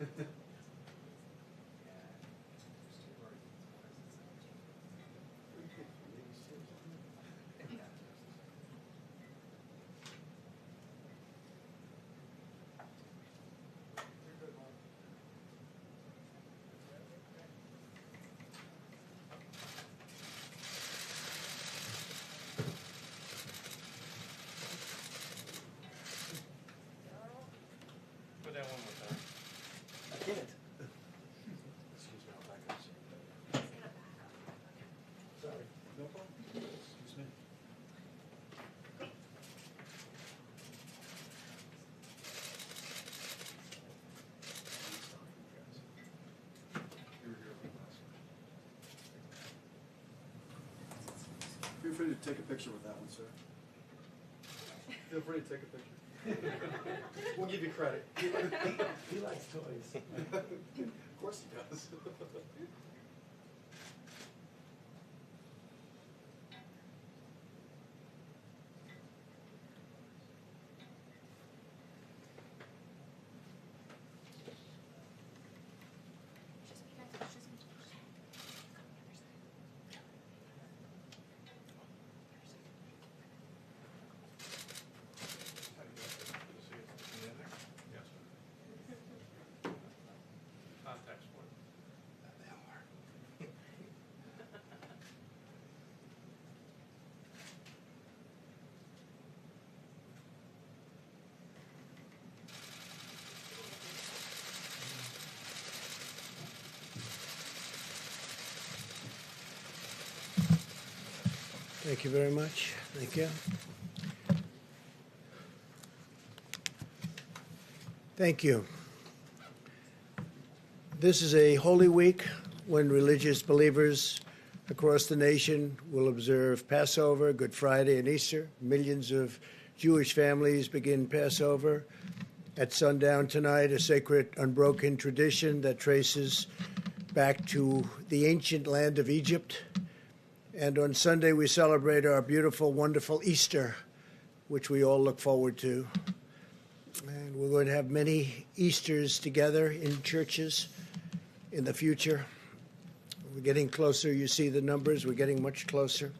Put that one more time. I can't. Excuse me, I'll back up. Sorry. No problem. Excuse me. Feel free to take a picture with that one, sir. Feel free to take a picture. We'll give you credit. He likes toys. Of course he does. Contact sport. Thank you very much. Thank you. Thank you. This is a holy week when religious believers across the nation will observe Passover, Good Friday, and Easter. Millions of Jewish families begin Passover at sundown tonight, a sacred, unbroken tradition that traces back to the ancient land of Egypt. And on Sunday, we celebrate our beautiful, wonderful Easter, which we all look forward to. And we're going to have many Easters together in churches in the future. We're getting closer. You see the numbers. We're getting much closer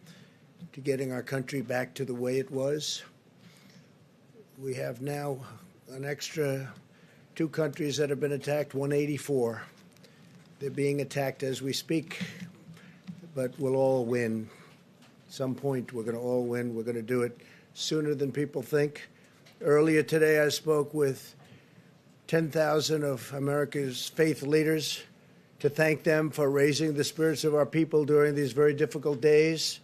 to getting our country back to the way it was. We have now an extra 2 countries that have been attacked, 184. They're being attacked as we speak, but we'll all win. At some point, we're going to all win. We're going to do it sooner than people think. Earlier today, I spoke with 10,000 of America's faith leaders to thank them for raising the spirits of our people during these very difficult days.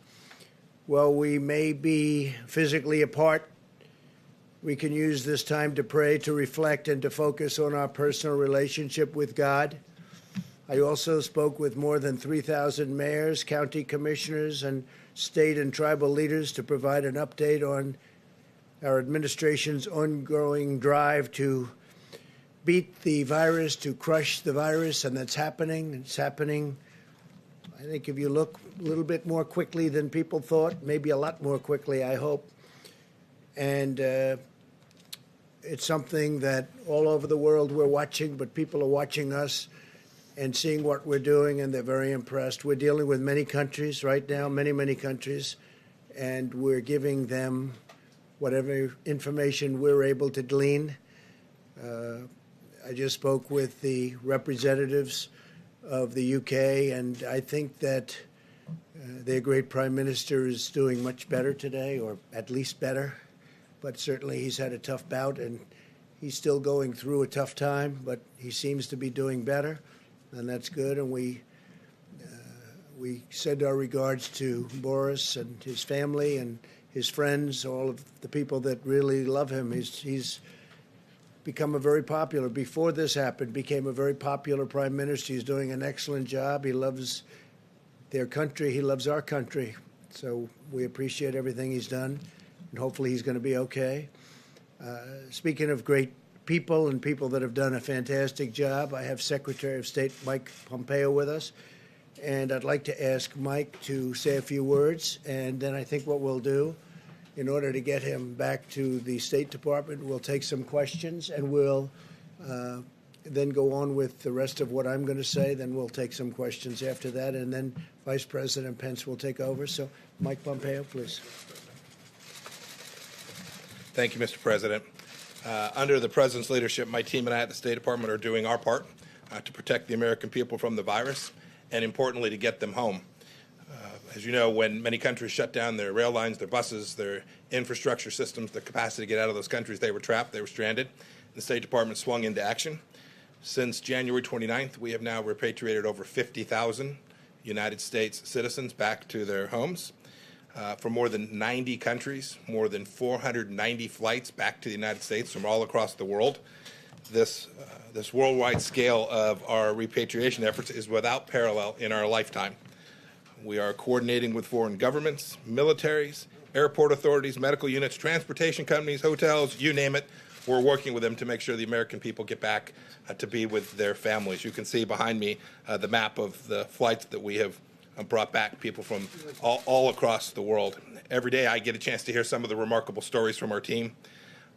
While we may be physically apart, we can use this time to pray, to reflect, and to focus on our personal relationship with God. I also spoke with more than 3,000 mayors, county commissioners, and state and tribal leaders to provide an update on our administration's ongoing drive to beat the virus, to crush the virus, and that's happening. It's happening, I think, if you look a little bit more quickly than people thought, maybe a lot more quickly, I hope. And it's something that all over the world we're watching, but people are watching us and seeing what we're doing, and they're very impressed. We're dealing with many countries right now, many countries, and we're giving them whatever information we're able to glean. I just spoke with the representatives of the UK, and I think that their great prime minister is doing much better today, or at least better. But certainly he's had a tough bout, and he's still going through a tough time, but he seems to be doing better, and that's good. And we send our regards to Boris and his family and his friends, all of the people that really love him. He's become a very popular, before this happened, became a very popular prime minister. He's doing an excellent job. He loves their country. He loves our country. So we appreciate everything he's done, and hopefully he's going to be okay. Speaking of great people and people that have done a fantastic job, I have Secretary of State Mike Pompeo with us, and I'd like to ask Mike to say a few words, and then I think what we'll do, in order to get him back to the State Department, we'll take some questions, and we'll then go on with the rest of what I'm going to say. Then we'll take some questions after that, and then Vice President Pence will take over. So, Mike Pompeo, please. Thank you, Mr. President. Under the President's leadership, my team and I at the State Department are doing our part to protect the American people from the virus, and importantly, to get them home. As you know, when many countries shut down their rail lines, their buses, their infrastructure systems, their capacity to get out of those countries, they were trapped, they were stranded. The State Department swung into action. Since January 29th, we have now repatriated over 50,000 United States citizens back to their homes. From more than 90 countries, more than 490 flights back to the United States from all across the world. This worldwide scale of our repatriation efforts is without parallel in our lifetime. We are coordinating with foreign governments, militaries, airport authorities, medical units, transportation companies, hotels, you name it. We're working with them to make sure the American people get back to be with their families. You can see behind me the map of the flights that we have brought back people from all across the world. Every day I get a chance to hear some of the remarkable stories from our team.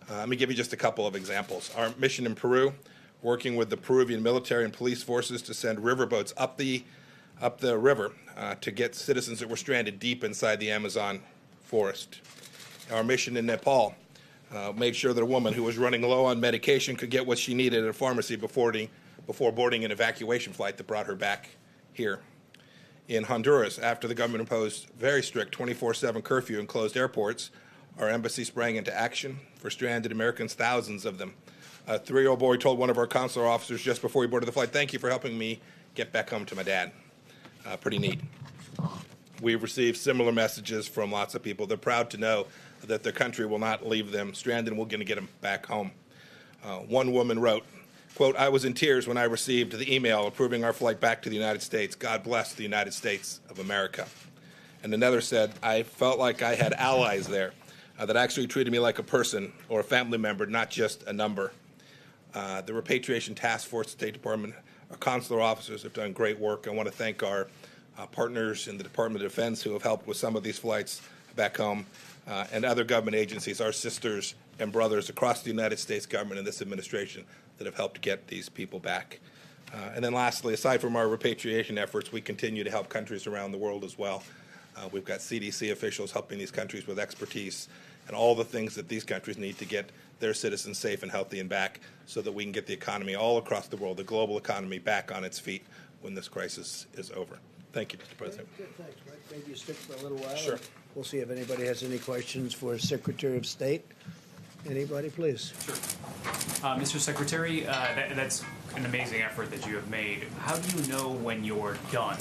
Let me give you just a couple of examples. Our mission in Peru, working with the Peruvian military and police forces to send riverboats up the river to get citizens that were stranded deep inside the Amazon forest. Our mission in Nepal made sure that a woman who was running low on medication could get what she needed at a pharmacy before boarding an evacuation flight that brought her back here. In Honduras, after the government imposed very strict 24/7 curfew and closed airports, our embassy sprang into action for stranded Americans, thousands of them. A 3-year-old boy told one of our consular officers just before he boarded the flight, "Thank you for helping me get back home to my dad." Pretty neat. We've received similar messages from lots of people. They're proud to know that their country will not leave them stranded and we're going to get them back home. One woman wrote, quote, "I was in tears when I received the email approving our flight back to the United States. God bless the United States of America." And another said, "I felt like I had allies there that actually treated me like a person or a family member, not just a number." The Repatriation Task Force, State Department, our consular officers have done great work. I want to thank our partners in the Department of Defense who have helped with some of these flights back home, and other government agencies, our sisters and brothers across the United States government and this administration that have helped get these people back. And then lastly, aside from our repatriation efforts, we continue to help countries around the world as well. We've got CDC officials helping these countries with expertise and all the things that these countries need to get their citizens safe and healthy and back so that we can get the economy all across the world, the global economy, back on its feet when this crisis is over. Thank you, Mr. President. Good, thanks, Mike. Maybe you stick for a little while. Sure. We'll see if anybody has any questions for Secretary of State. Anybody, please? Sure. Mr. Secretary, that's an amazing effort that you have made. How do you know when you're done?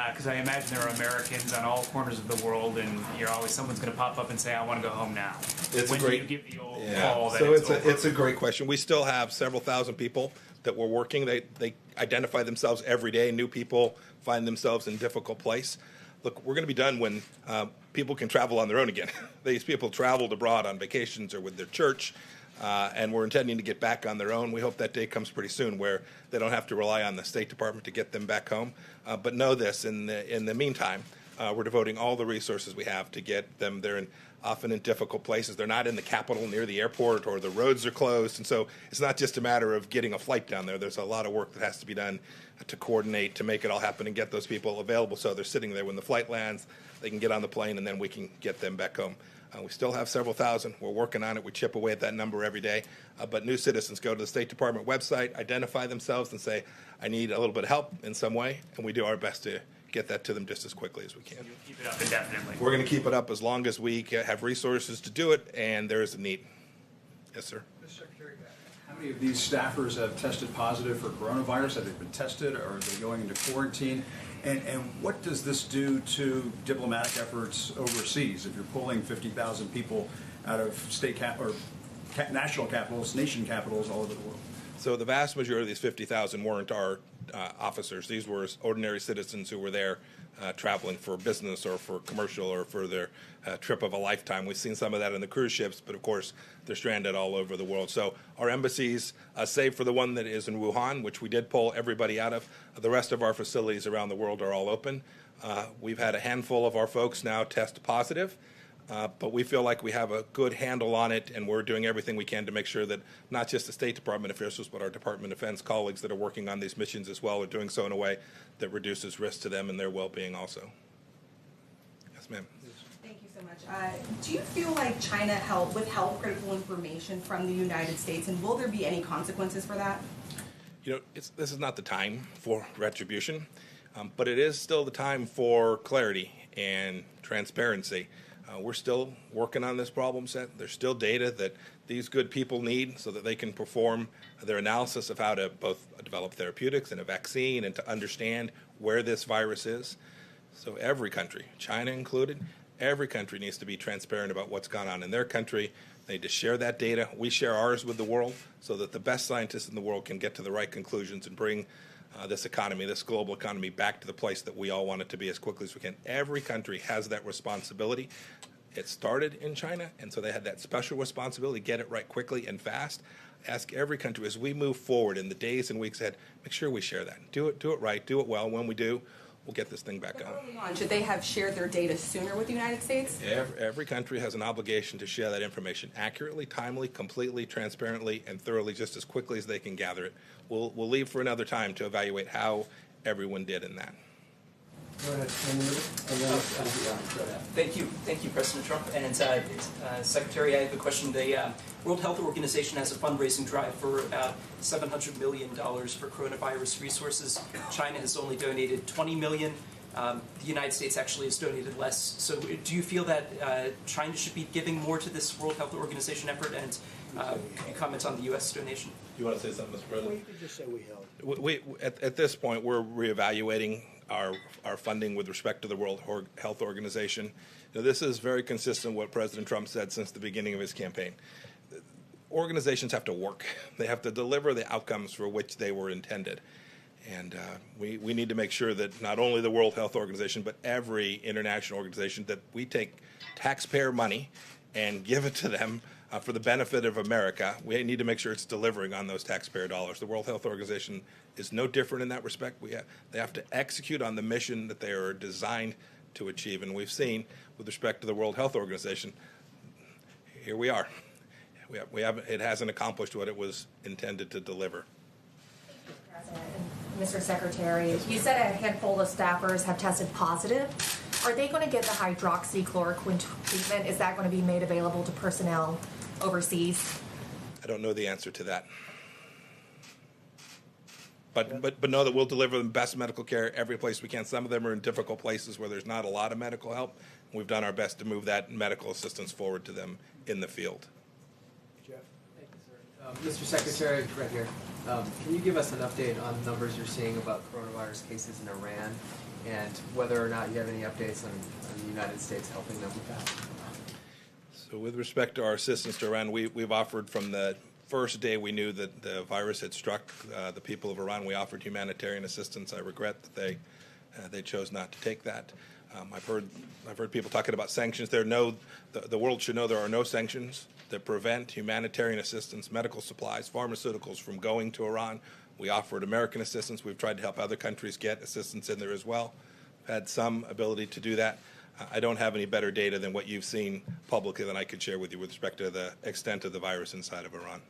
Because I imagine there are Americans on all corners of the world, and you're always someone's going to pop up and say, "I want to go home now." It's when a great, do you give the old yeah. call that So it's over? it's a great question. We still have several thousand people that we're working. They identify themselves every day. New people find themselves in a difficult place. Look, we're going to be done when people can travel on their own again. These people traveled abroad on vacations or with their church, and we're intending to get back on their own. We hope that day comes pretty soon where they don't have to rely on the State Department to get them back home. But know this, in the meantime, we're devoting all the resources we have to get them there, often in difficult places. They're not in the capital near the airport, or the roads are closed. And so it's not just a matter of getting a flight down there. There's a lot of work that has to be done to coordinate, to make it all happen and get those people available so they're sitting there when the flight lands, they can get on the plane, and then we can get them back home. We still have several thousand. We're working on it. We chip away at that number every day. But new citizens go to the State Department website, identify themselves, and say, "I need a little bit of help in some way," and we do our best to get that to them just as quickly as we can. You'll keep it up indefinitely. We're going to keep it up as long as we have resources to do it, and there is a need. Yes, sir. Mr. Secretary, how many of these staffers have tested positive for coronavirus? Have they been tested, or are they going into quarantine? And what does this do to diplomatic efforts overseas? If you're pulling 50,000 people out of national capitals, nation capitals all over the world. So the vast majority of these 50,000 weren't our officers. These were ordinary citizens who were there traveling for business or for commercial or for their trip of a lifetime. We've seen some of that in the cruise ships, but of course they're stranded all over the world. So our embassies, save for the one that is in Wuhan, which we did pull everybody out of, the rest of our facilities around the world are all open. We've had a handful of our folks now test positive. But we feel like we have a good handle on it, and we're doing everything we can to make sure that not just the State Department officials, but our Department of Defense colleagues that are working on these missions as well are doing so in a way that reduces risk to them and their well-being also. Yes, ma'am. Thank you so much. Do you feel like China withheld critical information from the United States, and will there be any consequences for that? You know, this is not the time for retribution, but it is still the time for clarity and transparency. We're still working on this problem set. There's still data that these good people need so that they can perform their analysis of how to both develop therapeutics and a vaccine and to understand where this virus is. So every country, China included, every country needs to be transparent about what's gone on in their country. They need to share that data. We share ours with the world so that the best scientists in the world can get to the right conclusions and bring this economy, this global economy, back to the place that we all want it to be as quickly as we can. Every country has that responsibility. It started in China, and so they had that special responsibility to get it right quickly and fast. Ask every country as we move forward in the days and weeks ahead, make sure we share that. Do it right, do it well. When we do, we'll get this thing back going. Early on, should they have shared their data sooner with the United States? Every country has an obligation to share that information accurately, timely, completely, transparently, and thoroughly, just as quickly as they can gather it. We'll leave for another time to evaluate how everyone did in that. Go ahead. Thank you, President Trump. And Secretary, I have a question. The World Health Organization has a fundraising drive for about $700 million for coronavirus resources. China has only donated $20 million. The United States actually has donated less. So do you feel that China should be giving more to this World Health Organization effort? And could you comment on the U.S. donation? You want to say something, Mr. President? Well, you could just say we held. At this point, we're reevaluating our funding with respect to the World Health Organization. Now, this is very consistent with what President Trump said since the beginning of his campaign. Organizations have to work. They have to deliver the outcomes for which they were intended. And we need to make sure that not only the World Health Organization, but every international organization, that we take taxpayer money and give it to them for the benefit of America. We need to make sure it's delivering on those taxpayer dollars. The World Health Organization is no different in that respect. They have to execute on the mission that they are designed to achieve. And we've seen, with respect to the World Health Organization, here we are. It hasn't accomplished what it was intended to deliver. President and Mr. Secretary, you said a handful of staffers have tested positive. Are they going to get the hydroxychloroquine treatment? Is that going to be made available to personnel overseas? I don't know the answer to that. But know that we'll deliver the best medical care every place we can. Some of them are in difficult places where there's not a lot of medical help. We've done our best to move that medical assistance forward to them in the field. Jeff? Thank you, sir. Mr. Secretary, right here. Can you give us an update on numbers you're seeing about coronavirus cases in Iran, and whether or not you have any updates on the United States helping them with that? So with respect to our assistance to Iran, we've offered from the first day we knew that the virus had struck the people of Iran, we offered humanitarian assistance. I regret that they chose not to take that. I've heard people talking about sanctions. The world should know there are no sanctions that prevent humanitarian assistance, medical supplies, pharmaceuticals from going to Iran. We offered American assistance. We've tried to help other countries get assistance in there as well. We've had some ability to do that. I don't have any better data than what you've seen publicly than I could share with you with respect to the extent of the virus inside of Iran.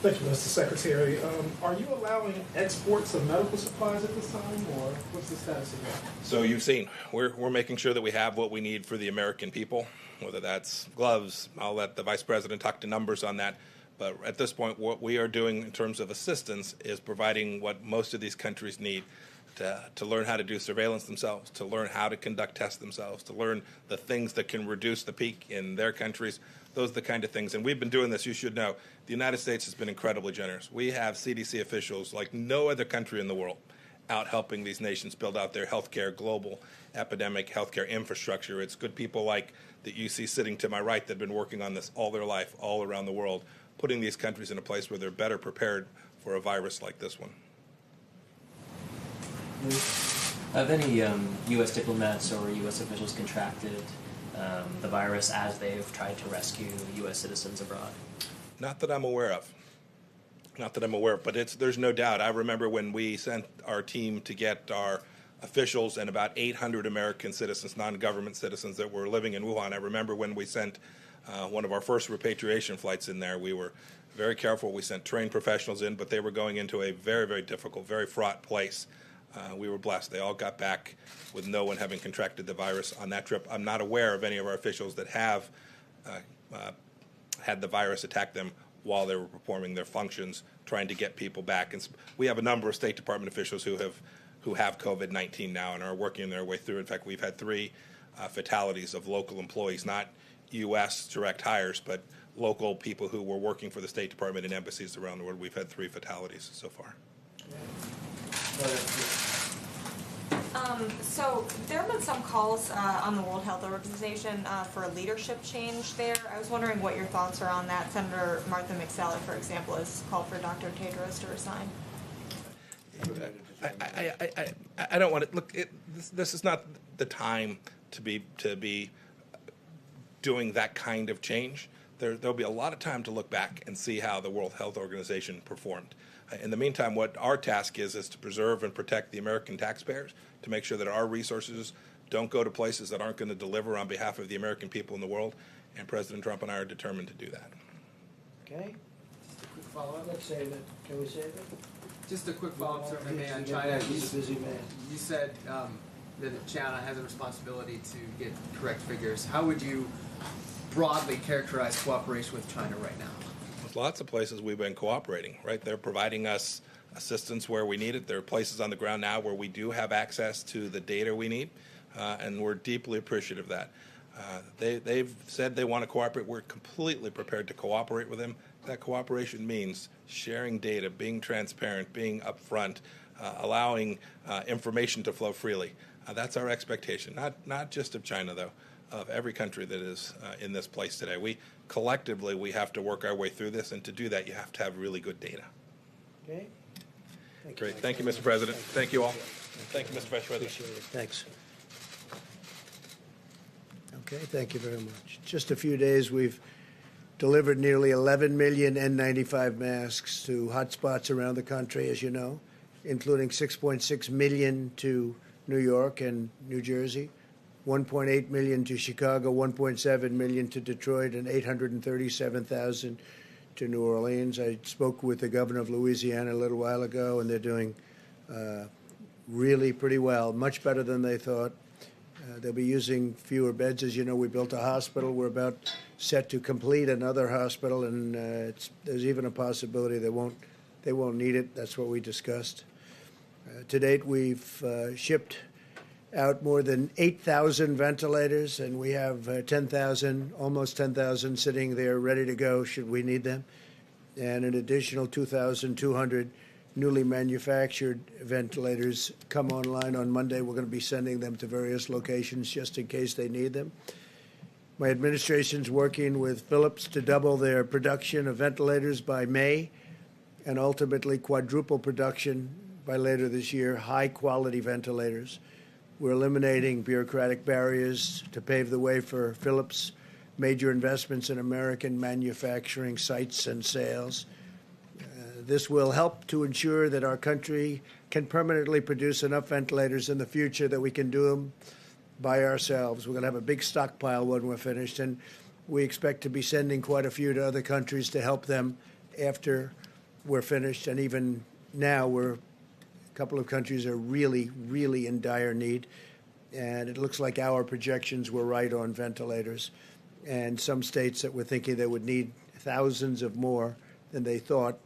Thank you, Mr. Secretary. Are you allowing exports of medical supplies at this time, or what's the status of that? So you've seen, we're making sure that we have what we need for the American people, whether that's gloves. I'll let the Vice President talk to numbers on that. But at this point, what we are doing in terms of assistance is providing what most of these countries need to learn how to do surveillance themselves, to learn how to conduct tests themselves, to learn the things that can reduce the peak in their countries. Those are the kind of things. And we've been doing this, you should know. The United States has been incredibly generous. We have CDC officials like no other country in the world out helping these nations build out their healthcare, global epidemic healthcare infrastructure. It's good people like that you see sitting to my right that have been working on this all their life, all around the world, putting these countries in a place where they're better prepared for a virus like this one. Have any U.S. diplomats or U.S. officials contracted the virus as they've tried to rescue U.S. citizens abroad? Not that I'm aware of. Not that I'm aware of, but there's no doubt. I remember when we sent our team to get our officials and about 800 American citizens, non-government citizens that were living in Wuhan. I remember when we sent one of our first repatriation flights in there, we were very careful. We sent trained professionals in, but they were going into a very, very difficult, very fraught place. We were blessed. They all got back with no one having contracted the virus on that trip. I'm not aware of any of our officials that have had the virus attack them while they were performing their functions, trying to get people back. And we have a number of State Department officials who have COVID-19 now and are working their way through. In fact, we've had 3 fatalities of local employees, not U.S. direct hires, but local people who were working for the State Department and embassies around the world. We've had 3 fatalities so far. So there have been some calls on the World Health Organization for leadership change there. I was wondering what your thoughts are on that. Senator Martha McSally, for example, has called for Dr. Tedros to resign. I don't want to look. This is not the time to be doing that kind of change. There'll be a lot of time to look back and see how the World Health Organization performed. In the meantime, what our task is to preserve and protect the American taxpayers, to make sure that our resources don't go to places that aren't going to deliver on behalf of the American people in the world. And President Trump and I are determined to do that. Okay. Just a quick follow-up. Let's save it. Can we save it? Just a quick follow-up, sir, maybe on Yeah, China. he's a busy man. You said that China has a responsibility to get correct figures. How would you broadly characterize cooperation with China right now? There's lots of places we've been cooperating, right? They're providing us assistance where we need it. There are places on the ground now where we do have access to the data we need, and we're deeply appreciative of that. They've said they want to cooperate. We're completely prepared to cooperate with them. That cooperation means sharing data, being transparent, being upfront, allowing information to flow freely. That's our expectation, not just of China, though, of every country that is in this place today. We have to work our way through this, and to do that, you have to have really good data. Okay. Great. Thank you, Mr. President. Thank you all. Thank you, Mr. Vice President. Appreciate it. Thanks. Okay, thank you very much. Just a few days, we've delivered nearly 11 million N95 masks to hotspots around the country, as you know, including 6.6 million to New York and New Jersey, 1.8 million to Chicago, 1.7 million to Detroit, and 837,000 to New Orleans. I spoke with the governor of Louisiana a little while ago, and they're doing really pretty well, much better than they thought. They'll be using fewer beds. As you know, we built a hospital. We're about set to complete another hospital, and there's even a possibility they won't need it. That's what we discussed. To date, we've shipped out more than 8,000 ventilators, and we have almost 10,000 sitting there ready to go should we need them, and an additional 2,200 newly manufactured ventilators come online on Monday. We're going to be sending them to various locations just in case they need them. My administration's working with Philips to double their production of ventilators by May and ultimately quadruple production by later this year, high-quality ventilators. We're eliminating bureaucratic barriers to pave the way for Philips' major investments in American manufacturing sites and sales. This will help to ensure that our country can permanently produce enough ventilators in the future that we can do them by ourselves. We're going to have a big stockpile when we're finished, and we expect to be sending quite a few to other countries to help them after we're finished. And even now, a couple of countries are really, really in dire need, and it looks like our projections were right on ventilators. And some states that were thinking they would need thousands of more than they thought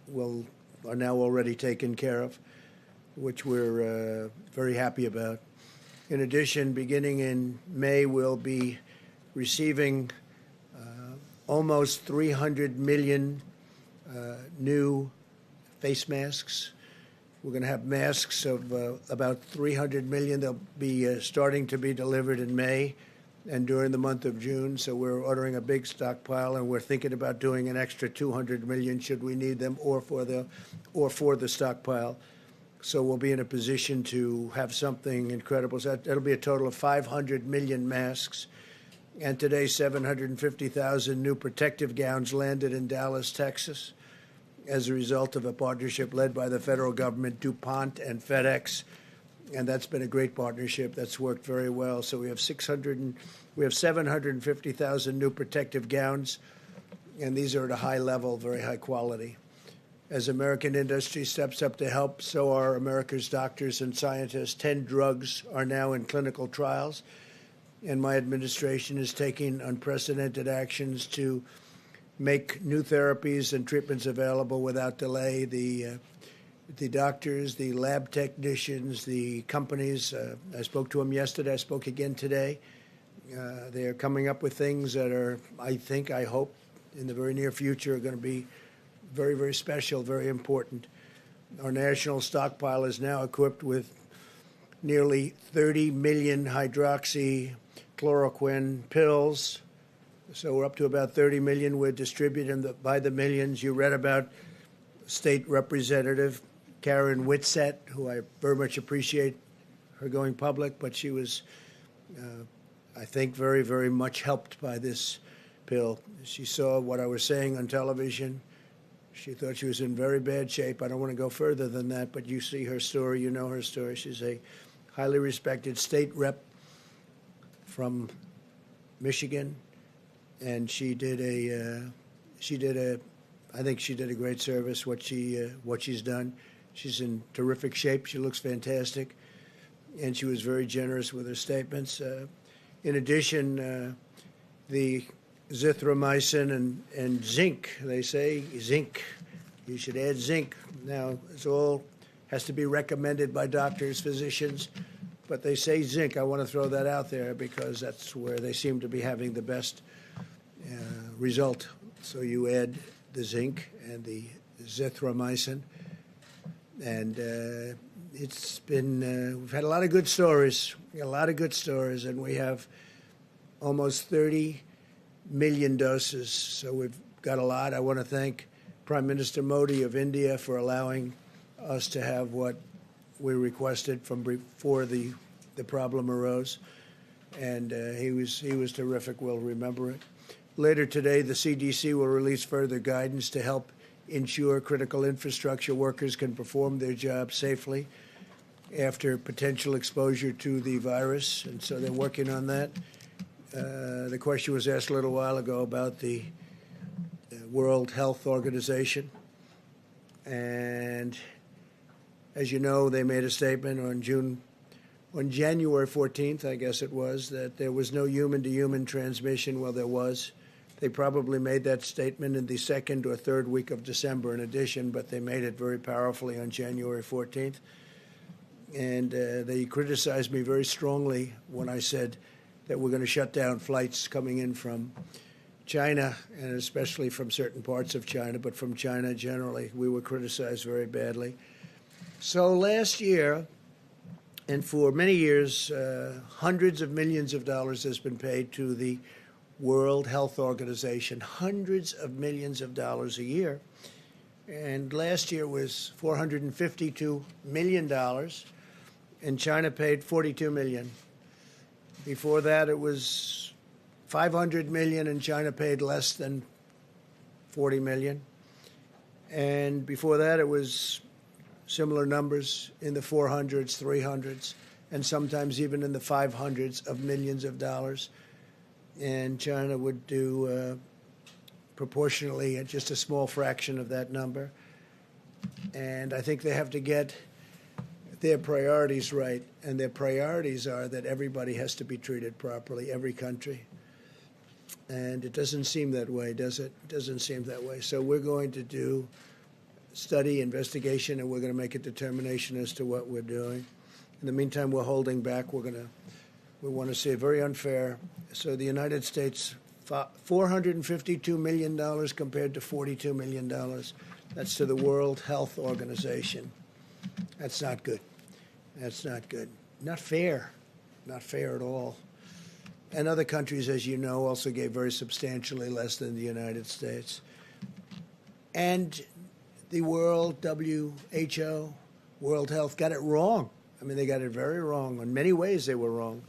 are now already taken care of, which we're very happy about. In addition, beginning in May, we'll be receiving almost 300 million new face masks. We're going to have masks of about 300 million. They'll be starting to be delivered in May and during the month of June. So we're ordering a big stockpile, and we're thinking about doing an extra 200 million should we need them, or for the stockpile. So we'll be in a position to have something incredible. So that'll be a total of 500 million masks. And today, 750,000 new protective gowns landed in Dallas, Texas, as a result of a partnership led by the federal government, DuPont, and FedEx. and that's been a great partnership. That's worked very well. So we have 750,000 new protective gowns, and these are at a high level, very high quality. As American industry steps up to help, so are America's doctors and scientists. 10 drugs are now in clinical trials, and my administration is taking unprecedented actions to make new therapies and treatments available without delay. The doctors, the lab technicians, the companies, I spoke to them yesterday, I spoke again today. They're coming up with things that are, I hope, in the very near future are going to be very, very special, very important. Our national stockpile is now equipped with nearly 30 million hydroxychloroquine pills. So we're up to about 30 million. We're distributing them by the millions. You read about State Representative Karen Whitsett, who I very much appreciate her going public, but she was, I think, very, very much helped by this pill. She saw what I was saying on television. She thought she was in very bad shape. I don't want to go further than that, but you see her story, you know her story. She's a highly respected state rep from Michigan, and I think she did a great service, what she's done. She's in terrific shape. She looks fantastic, and she was very generous with her statements. In addition, the zithromycin and zinc, they say zinc. You should add zinc. Now, it's all has to be recommended by doctors, physicians, but they say zinc. I want to throw that out there because that's where they seem to be having the best result. So you add the zinc and the zithromycin, and it's been we've had a lot of good stories, and we have almost 30 million doses. So we've got a lot. I want to thank Prime Minister Modi of India for allowing us to have what we requested from before the problem arose, and he was terrific. We'll remember it. Later today, the CDC will release further guidance to help ensure critical infrastructure workers can perform their jobs safely after potential exposure to the virus, and so they're working on that. The question was asked a little while ago about the World Health Organization, and as you know, they made a statement on January 14th, I guess it was, that there was no human-to-human transmission. Well, there was. They probably made that statement in the second or third week of December in addition, but they made it very powerfully on January 14th. And they criticized me very strongly when I said that we're going to shut down flights coming in from China, and especially from certain parts of China, but from China generally. We were criticized very badly. So last year, and for many years, hundreds of millions of dollars has been paid to the World Health Organization, hundreds of millions of dollars a year. And last year was $452 million, and China paid $42 million. Before that, it was $500 million, and China paid less than $40 million. And before that, it was similar numbers in the 400s, 300s, and sometimes even in the 500s of millions of dollars. And China would do proportionally just a small fraction of that number. And I think they have to get their priorities right. And their priorities are that everybody has to be treated properly, every country. And it doesn't seem that way, does it? It doesn't seem that way. So we're going to do study, investigation, and we're going to make a determination as to what we're doing. In the meantime, we're holding back. We want to say very unfair. So the United States, $452 million compared to $42 million. That's to the World Health Organization. That's not good. That's not good. Not fair. Not fair at all. And other countries, as you know, also gave very substantially less than the United States. And the World WHO, World Health, got it wrong. I mean, they got it very wrong. In many ways, they were wrong.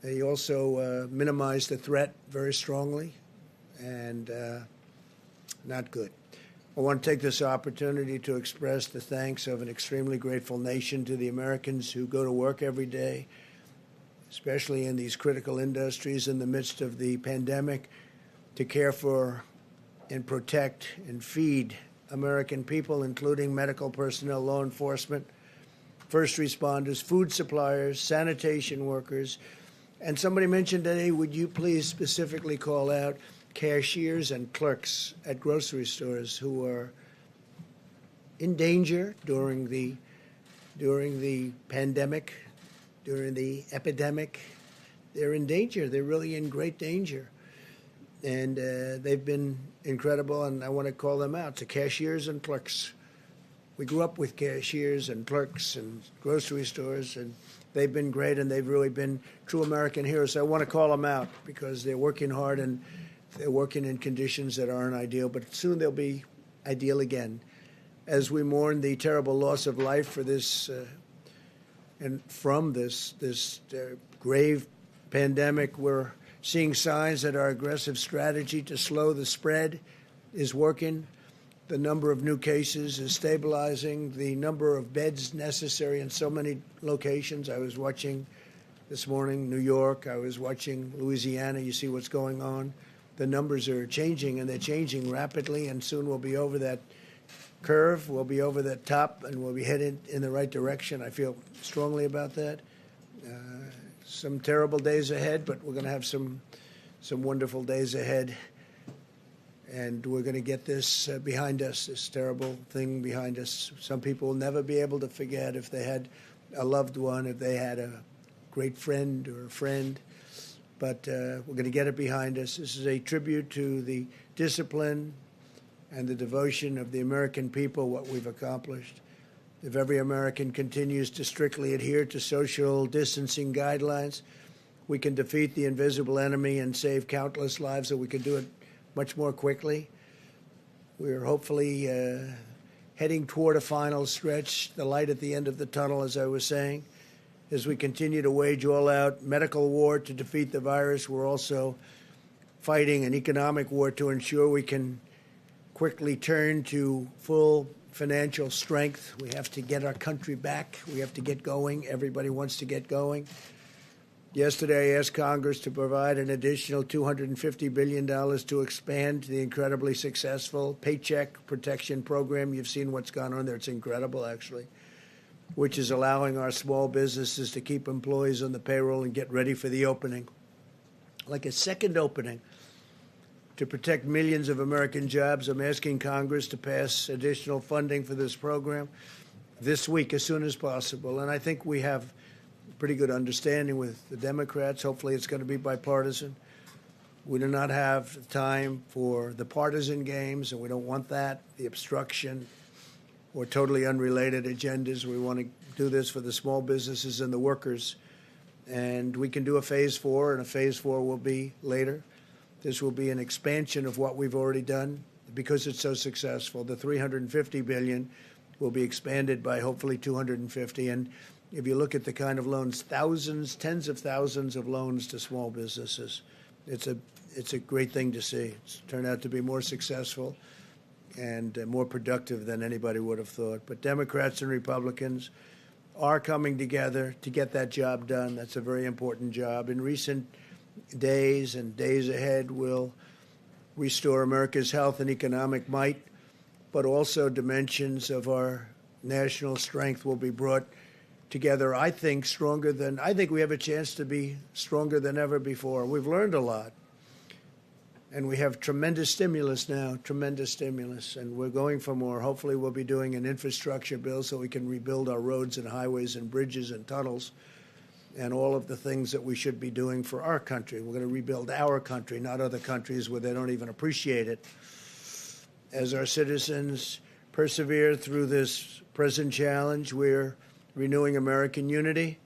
They also minimized the threat very strongly, and not good. I want to take this opportunity to express the thanks of an extremely grateful nation to the Americans who go to work every day, especially in these critical industries in the midst of the pandemic, to care for and protect and feed American people, including medical personnel, law enforcement, first responders, food suppliers, sanitation workers. And somebody mentioned today, would you please specifically call out cashiers and clerks at grocery stores who are in danger during the pandemic, during the epidemic. They're in danger. They're really in great danger. And they've been incredible, and I want to call them out, to cashiers and clerks. We grew up with cashiers and clerks and grocery stores, and they've been great, and they've really been true American heroes. So I want to call them out because they're working hard, and they're working in conditions that aren't ideal, but soon they'll be ideal again. As we mourn the terrible loss of life for this and from this grave pandemic, we're seeing signs that our aggressive strategy to slow the spread is working. The number of new cases is stabilizing. The number of beds necessary in so many locations. I was watching this morning New York. I was watching Louisiana. You see what's going on. The numbers are changing, and they're changing rapidly, and soon we'll be over that curve. We'll be over that top, and we'll be headed in the right direction. I feel strongly about that. Some terrible days ahead, but we're going to have some wonderful days ahead. And we're going to get this behind us, this terrible thing behind us. Some people will never be able to forget if they had a loved one, if they had a great friend or a friend. But we're going to get it behind us. This is a tribute to the discipline and the devotion of the American people, what we've accomplished. If every American continues to strictly adhere to social distancing guidelines, we can defeat the invisible enemy and save countless lives, so we can do it much more quickly. We're hopefully heading toward a final stretch, the light at the end of the tunnel, as I was saying. As we continue to wage all-out medical war to defeat the virus, we're also fighting an economic war to ensure we can quickly turn to full financial strength. We have to get our country back. We have to get going. Everybody wants to get going. Yesterday, I asked Congress to provide an additional $250 billion to expand the incredibly successful Paycheck Protection Program. You've seen what's gone on there. It's incredible, actually, which is allowing our small businesses to keep employees on the payroll and get ready for the opening, like a second opening, to protect millions of American jobs. I'm asking Congress to pass additional funding for this program this week as soon as possible. And I think we have pretty good understanding with the Democrats. Hopefully it's going to be bipartisan. We do not have time for the partisan games, and we don't want that, the obstruction or totally unrelated agendas. We want to do this for the small businesses and the workers. And we can do a phase 4, and a phase 4 will be later. This will be an expansion of what we've already done because it's so successful. The $350 billion will be expanded by hopefully $250. And if you look at the kind of loans, thousands, tens of thousands of loans to small businesses, it's a great thing to see. It's turned out to be more successful and more productive than anybody would have thought. But Democrats and Republicans are coming together to get that job done. That's a very important job. In recent days and days ahead, will restore America's health and economic might, but also dimensions of our national strength will be brought together, I think, I think we have a chance to be stronger than ever before. We've learned a lot. And we have tremendous stimulus now, tremendous stimulus. And we're going for more. Hopefully we'll be doing an infrastructure bill so we can rebuild our roads and highways and bridges and tunnels and all of the things that we should be doing for our country. We're going to rebuild our country, not other countries where they don't even appreciate it. As our citizens persevere through this present challenge, we're renewing American unity,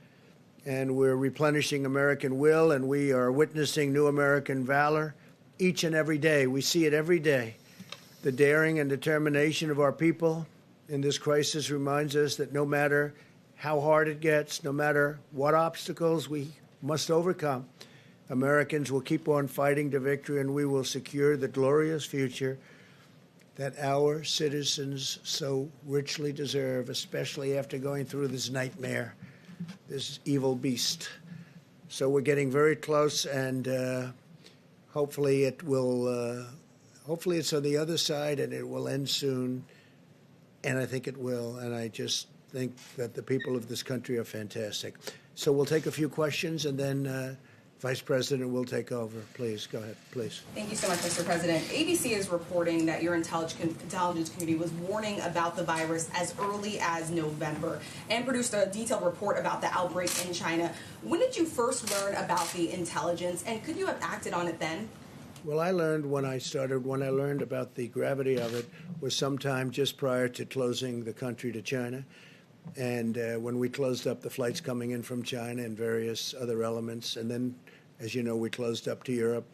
and we're replenishing American will, and we are witnessing new American valor each and every day. We see it every day. The daring and determination of our people in this crisis reminds us that no matter how hard it gets, no matter what obstacles we must overcome, Americans will keep on fighting to victory, and we will secure the glorious future that our citizens so richly deserve, especially after going through this nightmare, this evil beast. So we're getting very close, and hopefully it will. Hopefully it's on the other side, and it will end soon. And I think it will. And I just think that the people of this country are fantastic. So we'll take a few questions, and then Vice President will take over. Please, go ahead, please. Thank you so much, Mr. President. ABC is reporting that your intelligence community was warning about the virus as early as November and produced a detailed report about the outbreak in China. When did you first learn about the intelligence, and could you have acted on it then? Well, I learned when I learned about the gravity of it was sometime just prior to closing the country to China. And when we closed up the flights coming in from China and various other elements, and then, as you know, we closed up to Europe.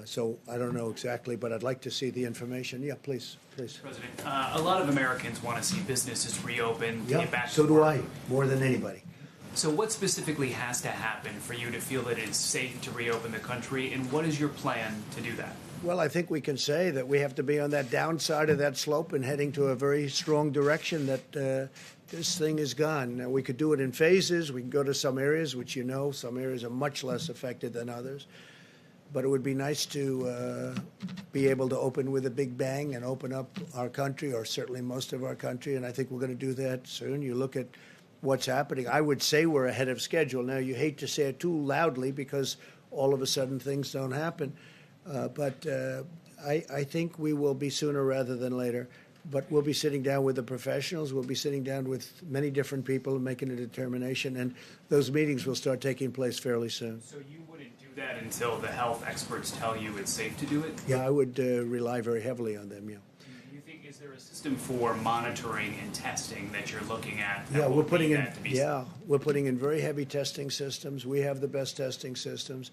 So I don't know exactly, but I'd like to see the information. Yeah, please. President, a lot of Americans want to see businesses reopen, Yeah, get back so to do work. I, more than anybody. So what specifically has to happen for you to feel that it's safe to reopen the country, and what is your plan to do that? Well, I think we can say that we have to be on that downside of that slope and heading to a very strong direction that this thing is gone. Now, we could do it in phases. We can go to some areas, which you know, some areas are much less affected than others. But it would be nice to be able to open with a big bang and open up our country, or certainly most of our country, and I think we're going to do that soon. You look at what's happening. I would say we're ahead of schedule. Now, you hate to say it too loudly because all of a sudden things don't happen. But I think we will be sooner rather than later. But we'll be sitting down with the professionals. We'll be sitting down with many different people and making a determination. And those meetings will start taking place fairly soon. So you wouldn't do that until the health experts tell you it's safe to do it? Yeah, I would rely very heavily on them, yeah. Do you think, is there a system for monitoring and testing that you're looking at? Yeah, we're putting in very heavy testing systems. We have the best testing systems.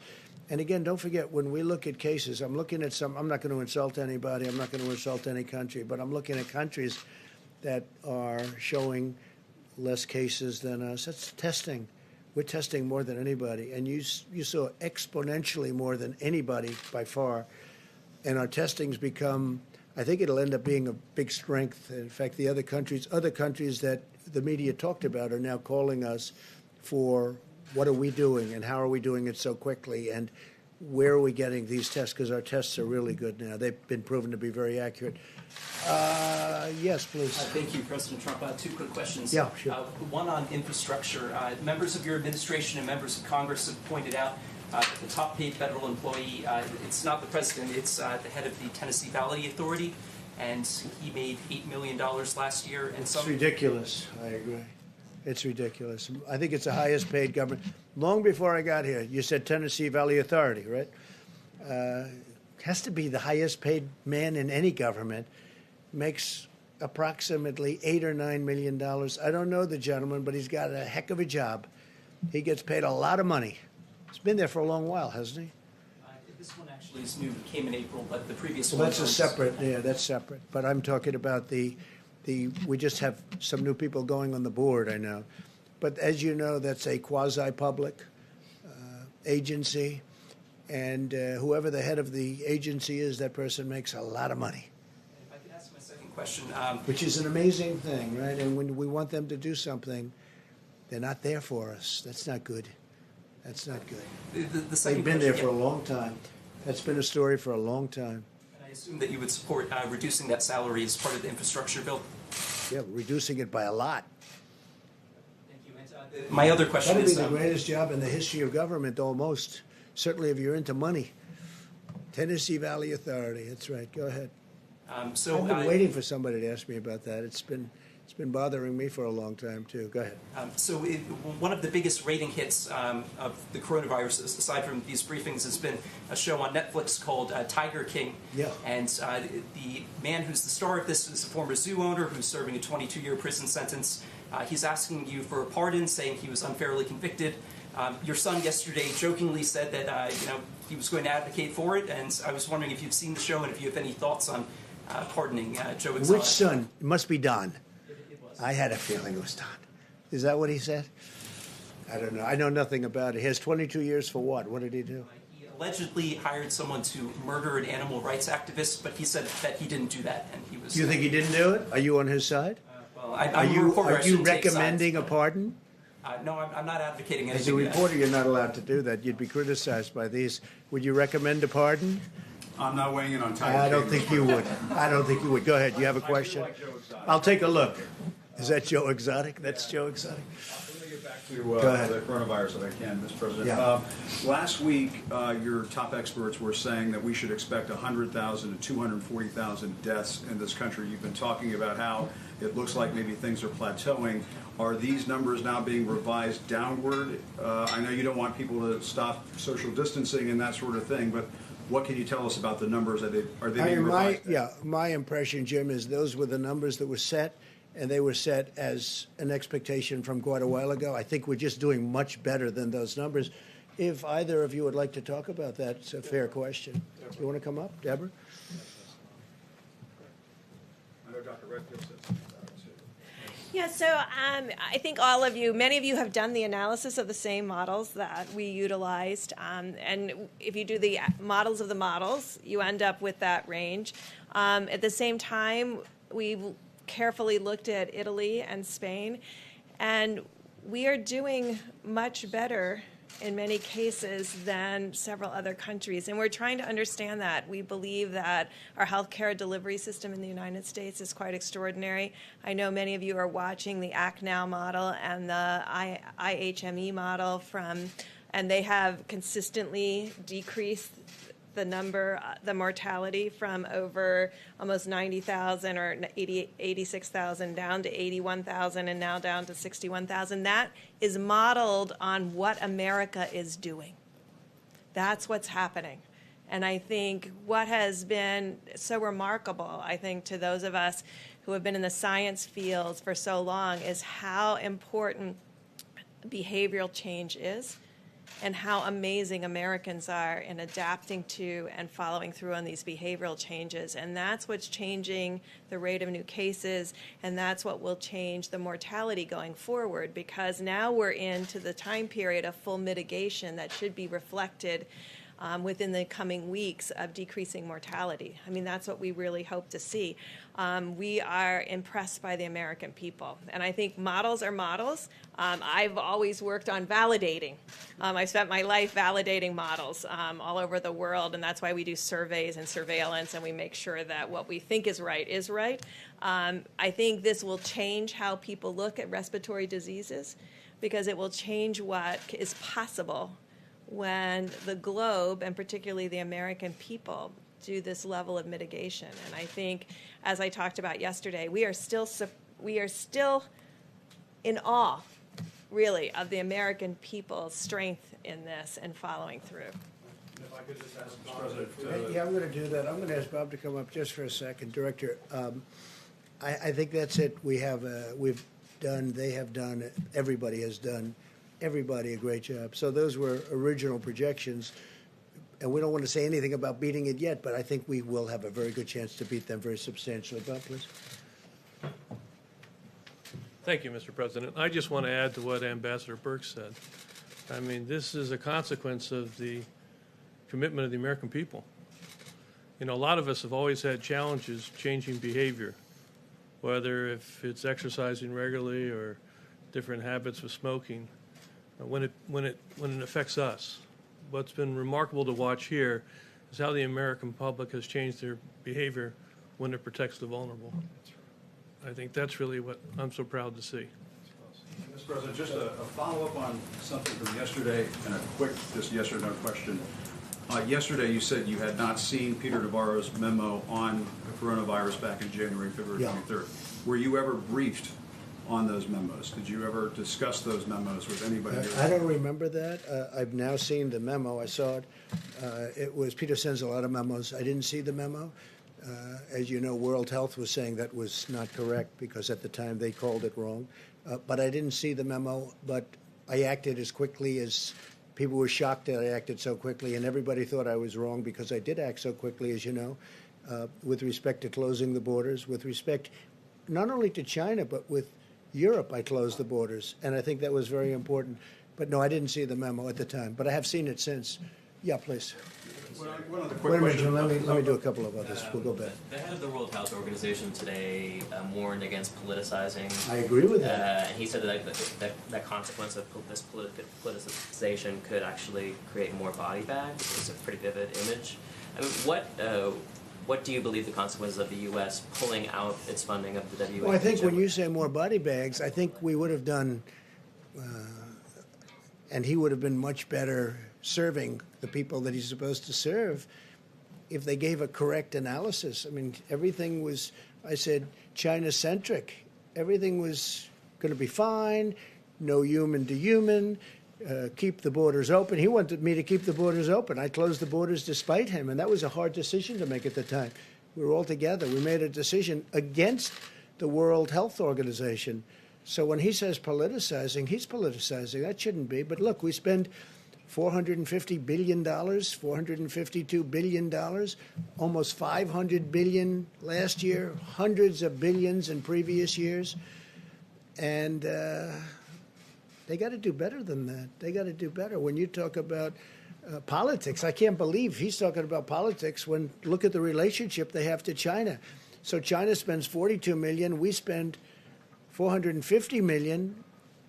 And again, don't forget, when we look at cases, I'm looking at I'm not going to insult anybody, I'm not going to insult any country, but I'm looking at countries that are showing less cases than us. That's testing. We're testing more than anybody. And you saw exponentially more than anybody by far. And our testing's become, I think it'll end up being a big strength. In fact, the other countries that the media talked about are now calling us for what are we doing and how are we doing it so quickly and where are we getting these tests, because our tests are really good now. They've been proven to be very accurate. Yes, please. Thank you, President Trump. Two quick questions. Yeah, sure. One on infrastructure. Members of your administration and members of Congress have pointed out that the top paid federal employee, it's not the president, it's the head of the Tennessee Valley Authority, and he made $8 million last year. And It's ridiculous. I agree. It's ridiculous. I think it's the highest paid government. Long before I got here, you said Tennessee Valley Authority, right? Has to be the highest paid man in any government. Makes approximately $8 or $9 million. I don't know the gentleman, but he's got a heck of a job. He gets paid a lot of money. He's been there for a long while, hasn't he? This one actually is new. It came in April, but the previous Well, one. that's a separate. Yeah, that's separate. But I'm talking about the. We just have some new people going on the board, I know. But as you know, that's a quasi-public agency. And whoever the head of the agency is, that person makes a lot of money. If I could ask my second question. Which is an amazing thing, right? And when we want them to do something, they're not there for us. That's not good. That's not good. The second They've been there question, for a long time. That's been a story for a long time. I assume that you would support reducing that salary as part of the infrastructure bill. Yeah, reducing it by a lot. Thank you. And, my other question That'd is... be the greatest job in the history of government, almost. Certainly if you're into money. Tennessee Valley Authority, that's right. Go ahead. I've been waiting for somebody to ask me about that. It's been bothering me for a long time, too. Go ahead. One of the biggest rating hits of the coronavirus, aside from these briefings, has been a show on Netflix called Tiger King. Yeah. And the man who's the star of this is a former zoo owner who's serving a 22-year prison sentence. He's asking you for a pardon, saying he was unfairly convicted. Your son yesterday jokingly said that he was going to advocate for it, and I was wondering if you've seen the show and if you have any thoughts on pardoning Joe Exotic. Which son? It must be Don. I had a feeling it was Don. Is that what he said? I don't know. I know nothing about it. He has 22 years for what? What did he do? He allegedly hired someone to murder an animal rights activist, but he said that he didn't do that, and he was. Do you think he didn't do it? Are you on his side? Well, Are I'm a reporter. I you shouldn't take recommending sides. a pardon? No, I'm not advocating anything. As a reporter, you're not allowed to do that. You'd be criticized by these. Would you recommend a pardon? I'm not weighing in on Tiger I don't King. think you would. I don't think you would. Go ahead. You have a question? I feel like Joe Exotic. I'll take a look. Is that Joe Exotic? That's Joe Exotic. Let me get back to Go ahead. the coronavirus if I can, Mr. President. Yeah. Last week, your top experts were saying that we should expect 100,000 to 240,000 deaths in this country. You've been talking about how it looks like maybe things are plateauing. Are these numbers now being revised downward? I know you don't want people to stop social distancing and that sort of thing, but what can you tell us about the numbers? Are they being revised? My impression, Jim, is those were the numbers that were set, and they were set as an expectation from quite a while ago. I think we're just doing much better than those numbers. If either of you would like to talk about that, it's a fair question. You want to come up, Deborah? I know Dr. Redfield said something about it too. Yeah, so I think many of you have done the analysis of the same models that we utilized. And if you do the models of the models, you end up with that range. At the same time, we carefully looked at Italy and Spain, and we are doing much better in many cases than several other countries. And we're trying to understand that. We believe that our healthcare delivery system in the United States is quite extraordinary. I know many of you are watching the Act Now model and the IHME model and they have consistently decreased the mortality from over almost 90,000 or 86,000 down to 81,000 and now down to 61,000. That is modeled on what America is doing. That's what's happening. And I think what has been so remarkable, I think, to those of us who have been in the science fields for so long is how important behavioral change is, and how amazing Americans are in adapting to and following through on these behavioral changes. And that's what's changing the rate of new cases, and that's what will change the mortality going forward, because now we're into the time period of full mitigation that should be reflected within the coming weeks of decreasing mortality. I mean, that's what we really hope to see. We are impressed by the American people. And I think models are models. I've always worked on validating. I spent my life validating models all over the world, and that's why we do surveys and surveillance, and we make sure that what we think is right is right. I think this will change how people look at respiratory diseases, because it will change what is possible when the globe, and particularly the American people, do this level of mitigation. And I think, as I talked about yesterday, we are still in awe, really, of the American people's strength in this and following through. If I could just ask Mr. President. Yeah, I'm going to do that. I'm going to ask Bob to come up just for a second. Director, I think that's it. They have done, everybody has done, everybody a great job. So those were original projections, and we don't want to say anything about beating it yet, but I think we will have a very good chance to beat them very substantially. Bob, please. Thank you, Mr. President. I just want to add to what Ambassador Burke said. I mean, this is a consequence of the commitment of the American people. You know, a lot of us have always had challenges changing behavior, whether if it's exercising regularly or different habits with smoking, when it affects us. What's been remarkable to watch here is how the American public has changed their behavior when it protects the vulnerable. I think that's really what I'm so proud to see. Mr. President, just a follow-up on something from yesterday and a quick just yes or no question. Yesterday you said you had not seen Peter Navarro's memo on the coronavirus back in January, February 23rd. Were you ever briefed on those memos? Did you ever discuss those memos with anybody? I don't remember that. I've now seen the memo. I saw it. It was, Peter sends a lot of memos. I didn't see the memo. As you know, World Health was saying that was not correct because at the time they called it wrong. But I didn't see the memo, but I acted as quickly as people were shocked that I acted so quickly, and everybody thought I was wrong because I did act so quickly, as you know, with respect to closing the borders, with respect not only to China, but with Europe, I closed the borders, and I think that was very important. But no, I didn't see the memo at the time, but I have seen it since. Yeah, please. One other quick Wait a minute, question. Jim, let me do a couple of others. We'll go back. The head of the World Health Organization today warned against politicizing. I agree with that. And he said that consequence of this politicization could actually create more body bags. It's a pretty vivid image. I mean, what do you believe the consequences of the U.S. pulling out its funding of the WHO? Well, I think when you say more body bags, I think we would have done, and he would have been much better serving the people that he's supposed to serve if they gave a correct analysis. I mean, everything was, I said, China-centric. Everything was going to be fine, no human to human, keep the borders open. He wanted me to keep the borders open. I closed the borders despite him, and that was a hard decision to make at the time. We were all together. We made a decision against the World Health Organization. So when he says politicizing, he's politicizing. That shouldn't be. But look, we spend $450 billion, $452 billion, almost $500 billion last year, hundreds of billions in previous years. And they got to do better than that. They got to do better. When you talk about politics, I can't believe he's talking about politics when look at the relationship they have to China. So China spends $42 million, we spend $450 million.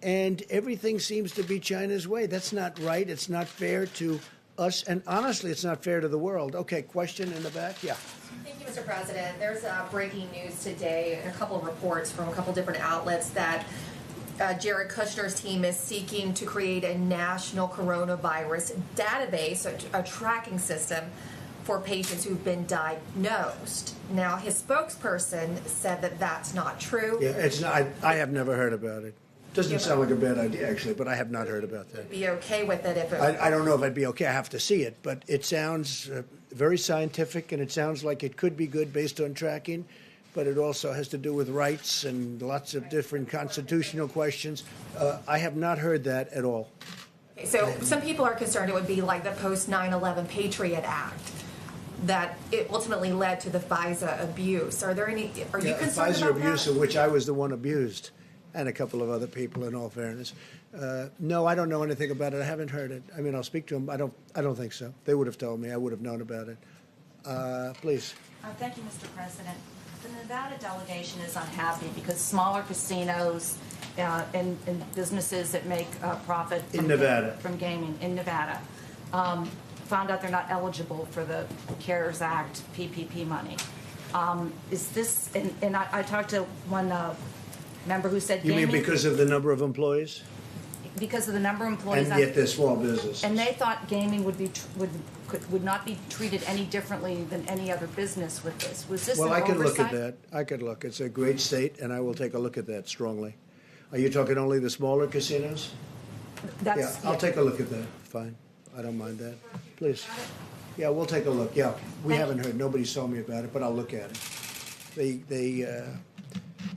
And everything seems to be China's way. That's not right. It's not fair to us. And honestly, it's not fair to the world. Okay, question in the back? Yeah. Thank you, Mr. President. There's breaking news today and a couple of reports from a couple different outlets that Jared Kushner's team is seeking to create a national coronavirus database, a tracking system for patients who've been diagnosed. Now, his spokesperson said that that's not true. Yeah, it's not. I have never heard about it. Doesn't sound like a bad idea, actually, but I have not heard about that. Be okay with it if it. I don't know if I'd be okay. I have to see it, but it sounds very scientific, and it sounds like it could be good based on tracking, but it also has to do with rights and lots of different constitutional questions. I have not heard that at all. Okay, so some people are concerned it would be like the post 9/11 Patriot Act, that it ultimately led to the FISA abuse. Are you concerned FISA about abuse, that? of which I was the one abused, and a couple of other people, in all fairness. No, I don't know anything about it. I haven't heard it. I mean, I'll speak to them. I don't think so. They would have told me. I would have known about it. Please. Thank you, Mr. President. The Nevada delegation is unhappy because smaller casinos and businesses that make profit from gaming in Nevada found out they're not eligible for the CARES Act PPP money. Is this, and I talked to one member who said You gaming, mean because of the number of employees? because of the number of employees, And yet they're small businesses. and they thought gaming would not be treated any differently than any other business with this. Was this Well, an I could look oversight? at that. I could look. It's a great state, and I will take a look at that strongly. Are you talking only the smaller casinos? Yeah, I'll take a look at that. Fine. I don't mind that. Please. Yeah, we'll take a look. Yeah, we haven't heard. Nobody told me about it, but I'll look at it.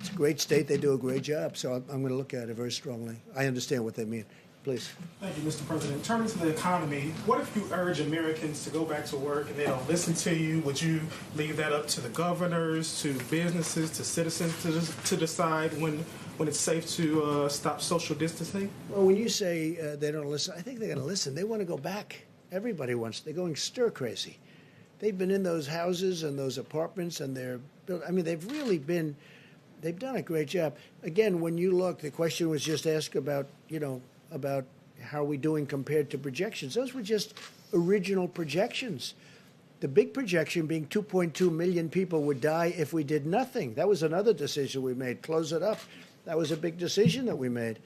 It's a great state. They do a great job, so I'm going to look at it very strongly. I understand what they mean. Please. Thank you, Mr. President. Turning to the economy, what if you urge Americans to go back to work and they don't listen to you? Would you leave that up to the governors, to businesses, to citizens to decide when it's safe to stop social distancing? Well, when you say they don't listen, I think they're going to listen. They want to go back. Everybody wants. They're going stir crazy. They've been in those houses and those apartments, and they've really been. They've done a great job. Again, when you look, the question was just asked about how are we doing compared to projections. Those were just original projections. The big projection being 2.2 million people would die if we did nothing. That was another decision we made. Close it up. That was a big decision that we made.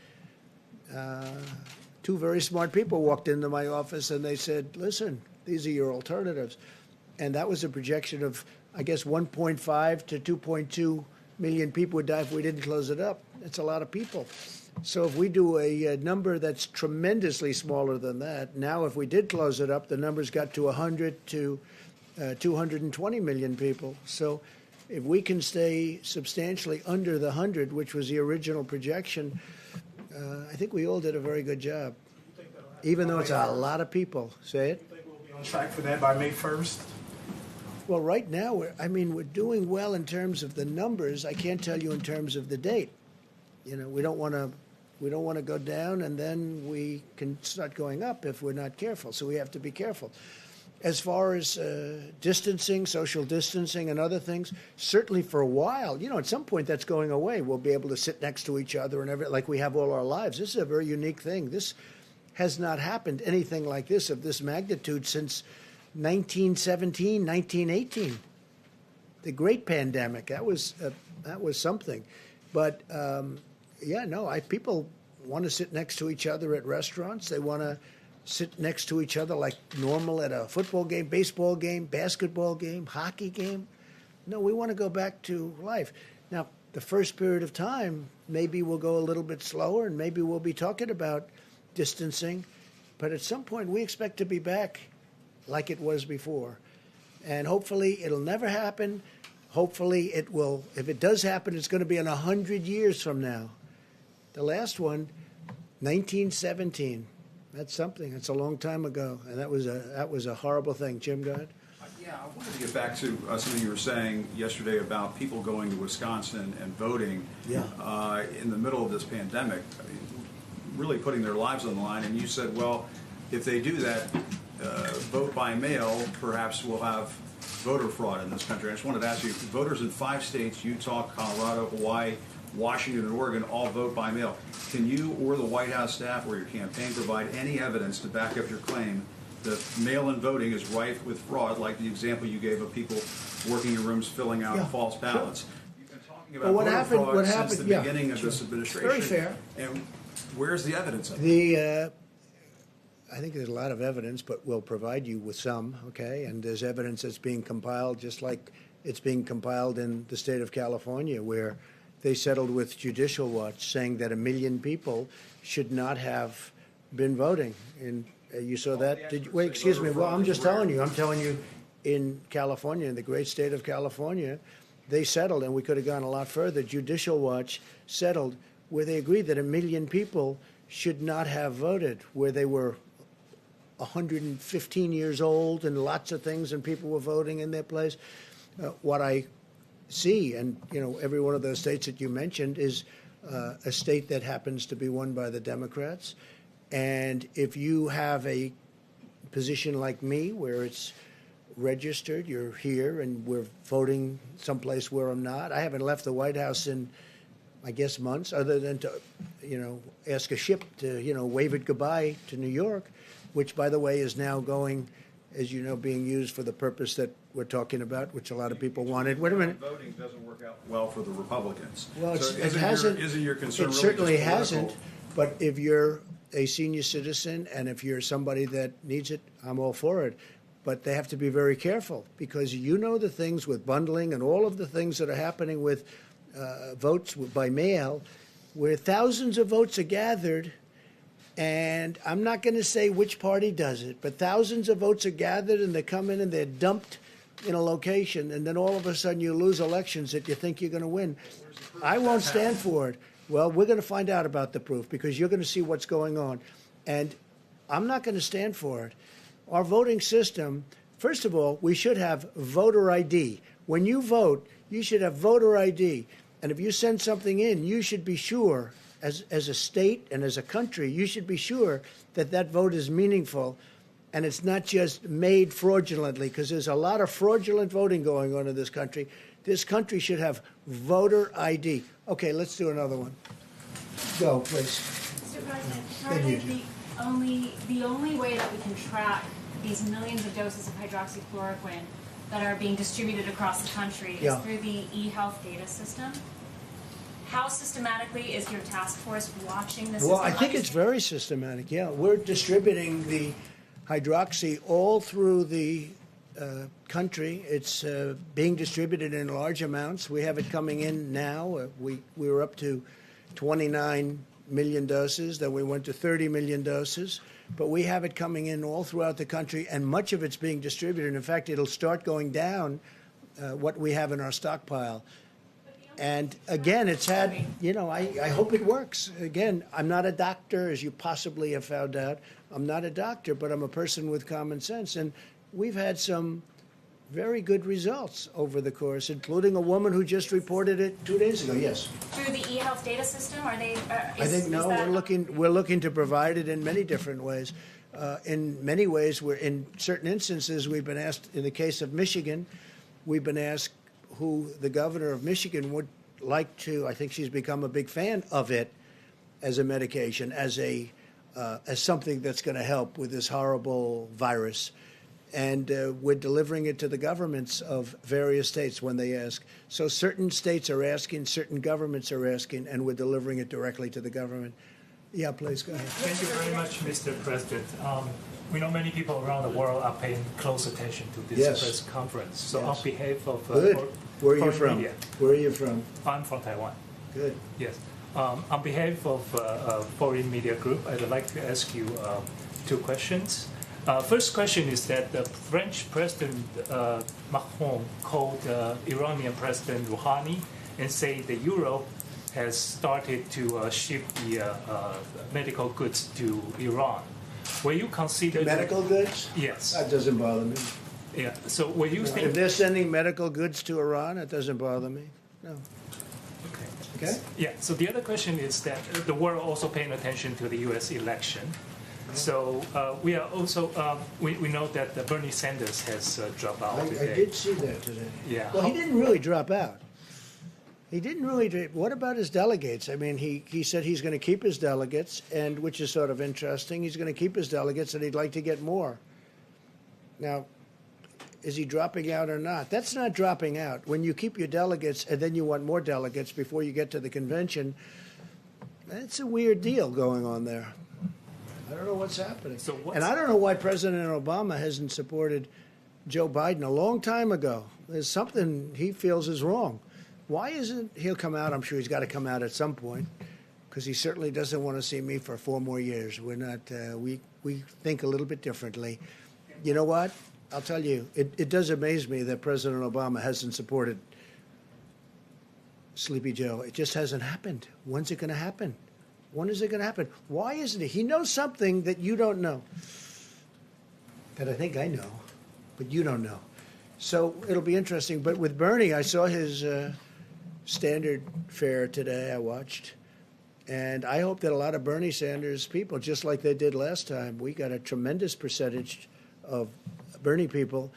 Two very smart people walked into my office and they said, listen, these are your alternatives. And that was a projection of, I guess, 1.5 to 2.2 million people would die if we didn't close it up. That's a lot of people. So if we do a number that's tremendously smaller than that, now if we did close it up, the numbers got to 100 to 220 million people. So if we can stay substantially under the 100, which was the original projection, I think we all did a very good job, even though it's a lot of people. Say it? You think we'll be on track for that by May 1st? Well, right now, we're doing well in terms of the numbers. I can't tell you in terms of the date. We don't want to We don't want to go down, and then we can start going up if we're not careful. So we have to be careful. As far as distancing, social distancing, and other things, certainly for a while, at some point that's going away. We'll be able to sit next to each other and everything like we have all our lives. This is a very unique thing. This has not happened, anything like this of this magnitude, since 1917, 1918. The great pandemic. That was something. But, people want to sit next to each other at restaurants. They want to sit next to each other like normal at a football game, baseball game, basketball game, hockey game. No, we want to go back to life. Now, the first period of time, maybe we'll go a little bit slower, and maybe we'll be talking about distancing. But at some point, we expect to be back like it was before. And hopefully it'll never happen. Hopefully it will. If it does happen, it's going to be in 100 years from now. The last one, 1917. That's something. It's a long time ago, and that was a horrible thing. Jim, go ahead. Yeah, I wanted to get back to something you were saying yesterday about people going to Wisconsin and voting in the middle of this pandemic, really putting their lives on the line. And you said, well, if they do that, vote by mail, perhaps we'll have voter fraud in this country. I just wanted to ask you, voters in 5 states, Utah, Colorado, Hawaii, Washington, and Oregon, all vote by mail. Can you or the White House staff or your campaign provide any evidence to back up your claim that mail-in voting is rife with fraud, like the example you gave of people working in rooms filling out false ballots? You've been talking about voter fraud since the beginning of this administration. Very fair. And where's the evidence of it? I think there's a lot of evidence, but we'll provide you with some, okay? And there's evidence that's being compiled, just like it's being compiled in the state of California, where they settled with Judicial Watch, saying that 1 million people should not have been voting. And you saw that? Wait, excuse me. Well, I'm just telling you. I'm telling you, in California, in the great state of California, they settled, and we could have gone a lot further. Judicial Watch settled where they agreed that 1 million people should not have voted, where they were 115 years old and lots of things, and people were voting in their place. What I see, and every one of those states that you mentioned is a state that happens to be won by the Democrats. And if you have a position like me where it's registered, you're here, and we're voting someplace where I'm not. I haven't left the White House in, I guess, months, other than to, ask a ship to, wave it goodbye to New York, which, by the way, is now going, as you know, being used for the purpose that we're talking about, which a lot of people wanted. Wait a minute. Voting doesn't work out well for the Republicans. Well, so it hasn't. Isn't your concern It really certainly just political? hasn't. But if you're a senior citizen and if you're somebody that needs it, I'm all for it. But they have to be very careful, because the things with bundling and all of the things that are happening with votes by mail, where thousands of votes are gathered. And I'm not going to say which party does it, but thousands of votes are gathered, and they come in and they're dumped in a location, and then all of a sudden you lose elections that you think you're going to win. I won't stand for it. Well, we're going to find out about the proof, because you're going to see what's going on. And I'm not going to stand for it. Our voting system, first of all, we should have voter ID. When you vote, you should have voter ID. And if you send something in, you should be sure, as a state and as a country, you should be sure that that vote is meaningful and it's not just made fraudulently, because there's a lot of fraudulent voting going on in this country. This country should have voter ID. Okay, let's do another one. Go, please. Mr. President, currently the only way that we can track these millions of doses of hydroxychloroquine that are being distributed across the country is through the eHealth data system. How systematically is your task force watching this? Well, I think it's very systematic, We're distributing the hydroxy all through the country. It's being distributed in large amounts. We have it coming in now. We were up to 29 million doses, then we went to 30 million doses. But we have it coming in all throughout the country, and much of it's being distributed. In fact, it'll start going down what we have in our stockpile. And again, it's had, I hope it works. Again, I'm not a doctor, as you possibly have found out. I'm not a doctor, but I'm a person with common sense. And we've had some very good results over the course, including a woman who just reported it 2 days ago. Yes. Through the eHealth data system, are they? I think no. We're looking to provide it in many different ways. In many ways, in certain instances we've been asked. In the case of Michigan, we've been asked who the governor of Michigan would like to. I think she's become a big fan of it as a medication, as something that's going to help with this horrible virus. And we're delivering it to the governments of various states when they ask. So certain states are asking, certain governments are asking, and we're delivering it directly to the government. Yeah, please, go ahead. Thank you very much, Mr. President. We know many people around the world are paying close attention to this press conference. So on behalf of Good. Where are you from? Media, Where are you from? I'm from Taiwan. Good. Yes. On behalf of Foreign Media Group, I'd like to ask you 2 questions. First question is that the French President Macron called Iranian President Rouhani and say that Europe has started to ship the medical goods to Iran. Will you consider medical goods? Yes. That doesn't bother me. Yeah. So will you think if they're sending medical goods to Iran, it doesn't bother me. No. Okay. Yeah. So the other question is that the world also paying attention to the U.S. election. So we are also we know that Bernie Sanders has dropped out today. I did see that today. Yeah. Well, he didn't really drop out. He didn't really. What about his delegates? I mean, he said he's going to keep his delegates, and which is sort of interesting. He's going to keep his delegates, and he'd like to get more. Now, is he dropping out or not? That's not dropping out. When you keep your delegates and then you want more delegates before you get to the convention, that's a weird deal going on there. I don't know what's happening. And I don't know why President Obama hasn't supported Joe Biden a long time ago. There's something he feels is wrong. Why isn't he'll come out? I'm sure he's got to come out at some point, because he certainly doesn't want to see me for 4 more years. We're not. We think a little bit differently. You know what? I'll tell you. It does amaze me that President Obama hasn't supported Sleepy Joe. It just hasn't happened. When's it going to happen? When is it going to happen? Why isn't it? He knows something that you don't know, that I think I know, but you don't know. So it'll be interesting. But with Bernie, I saw his standard fare today. I watched. And I hope that a lot of Bernie Sanders people, just like they did last time, we got a tremendous percentage of Bernie people.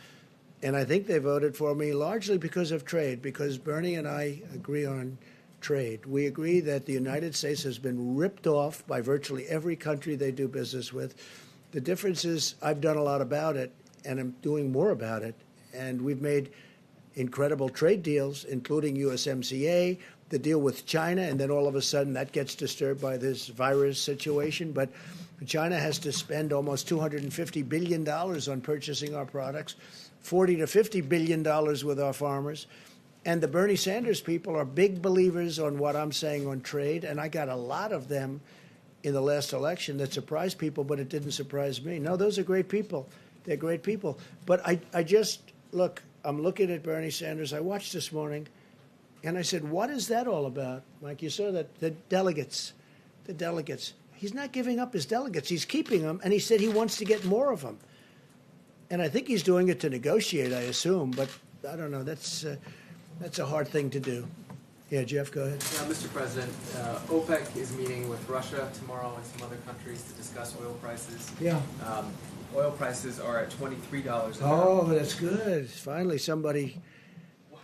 And I think they voted for me largely because of trade, because Bernie and I agree on trade. We agree that the United States has been ripped off by virtually every country they do business with. The difference is I've done a lot about it, and I'm doing more about it. And we've made incredible trade deals, including USMCA, the deal with China, and then all of a sudden that gets disturbed by this virus situation. But China has to spend almost $250 billion on purchasing our products, $40 to $50 billion with our farmers. And the Bernie Sanders people are big believers on what I'm saying on trade, and I got a lot of them in the last election that surprised people, but it didn't surprise me. No, those are great people. They're great people. But I just, look, I'm looking at Bernie Sanders. I watched this morning, and I said, what is that all about? Mike, you saw that, the delegates. He's not giving up his delegates. He's keeping them, and he said he wants to get more of them. And I think he's doing it to negotiate, I assume, but I don't know. That's a hard thing to do. Yeah, Jeff, go ahead. Yeah, Mr. President, OPEC is meeting with Russia tomorrow and some other countries to discuss oil prices. Yeah. Oil prices are at $23 a barrel. Oh, that's good. Finally, somebody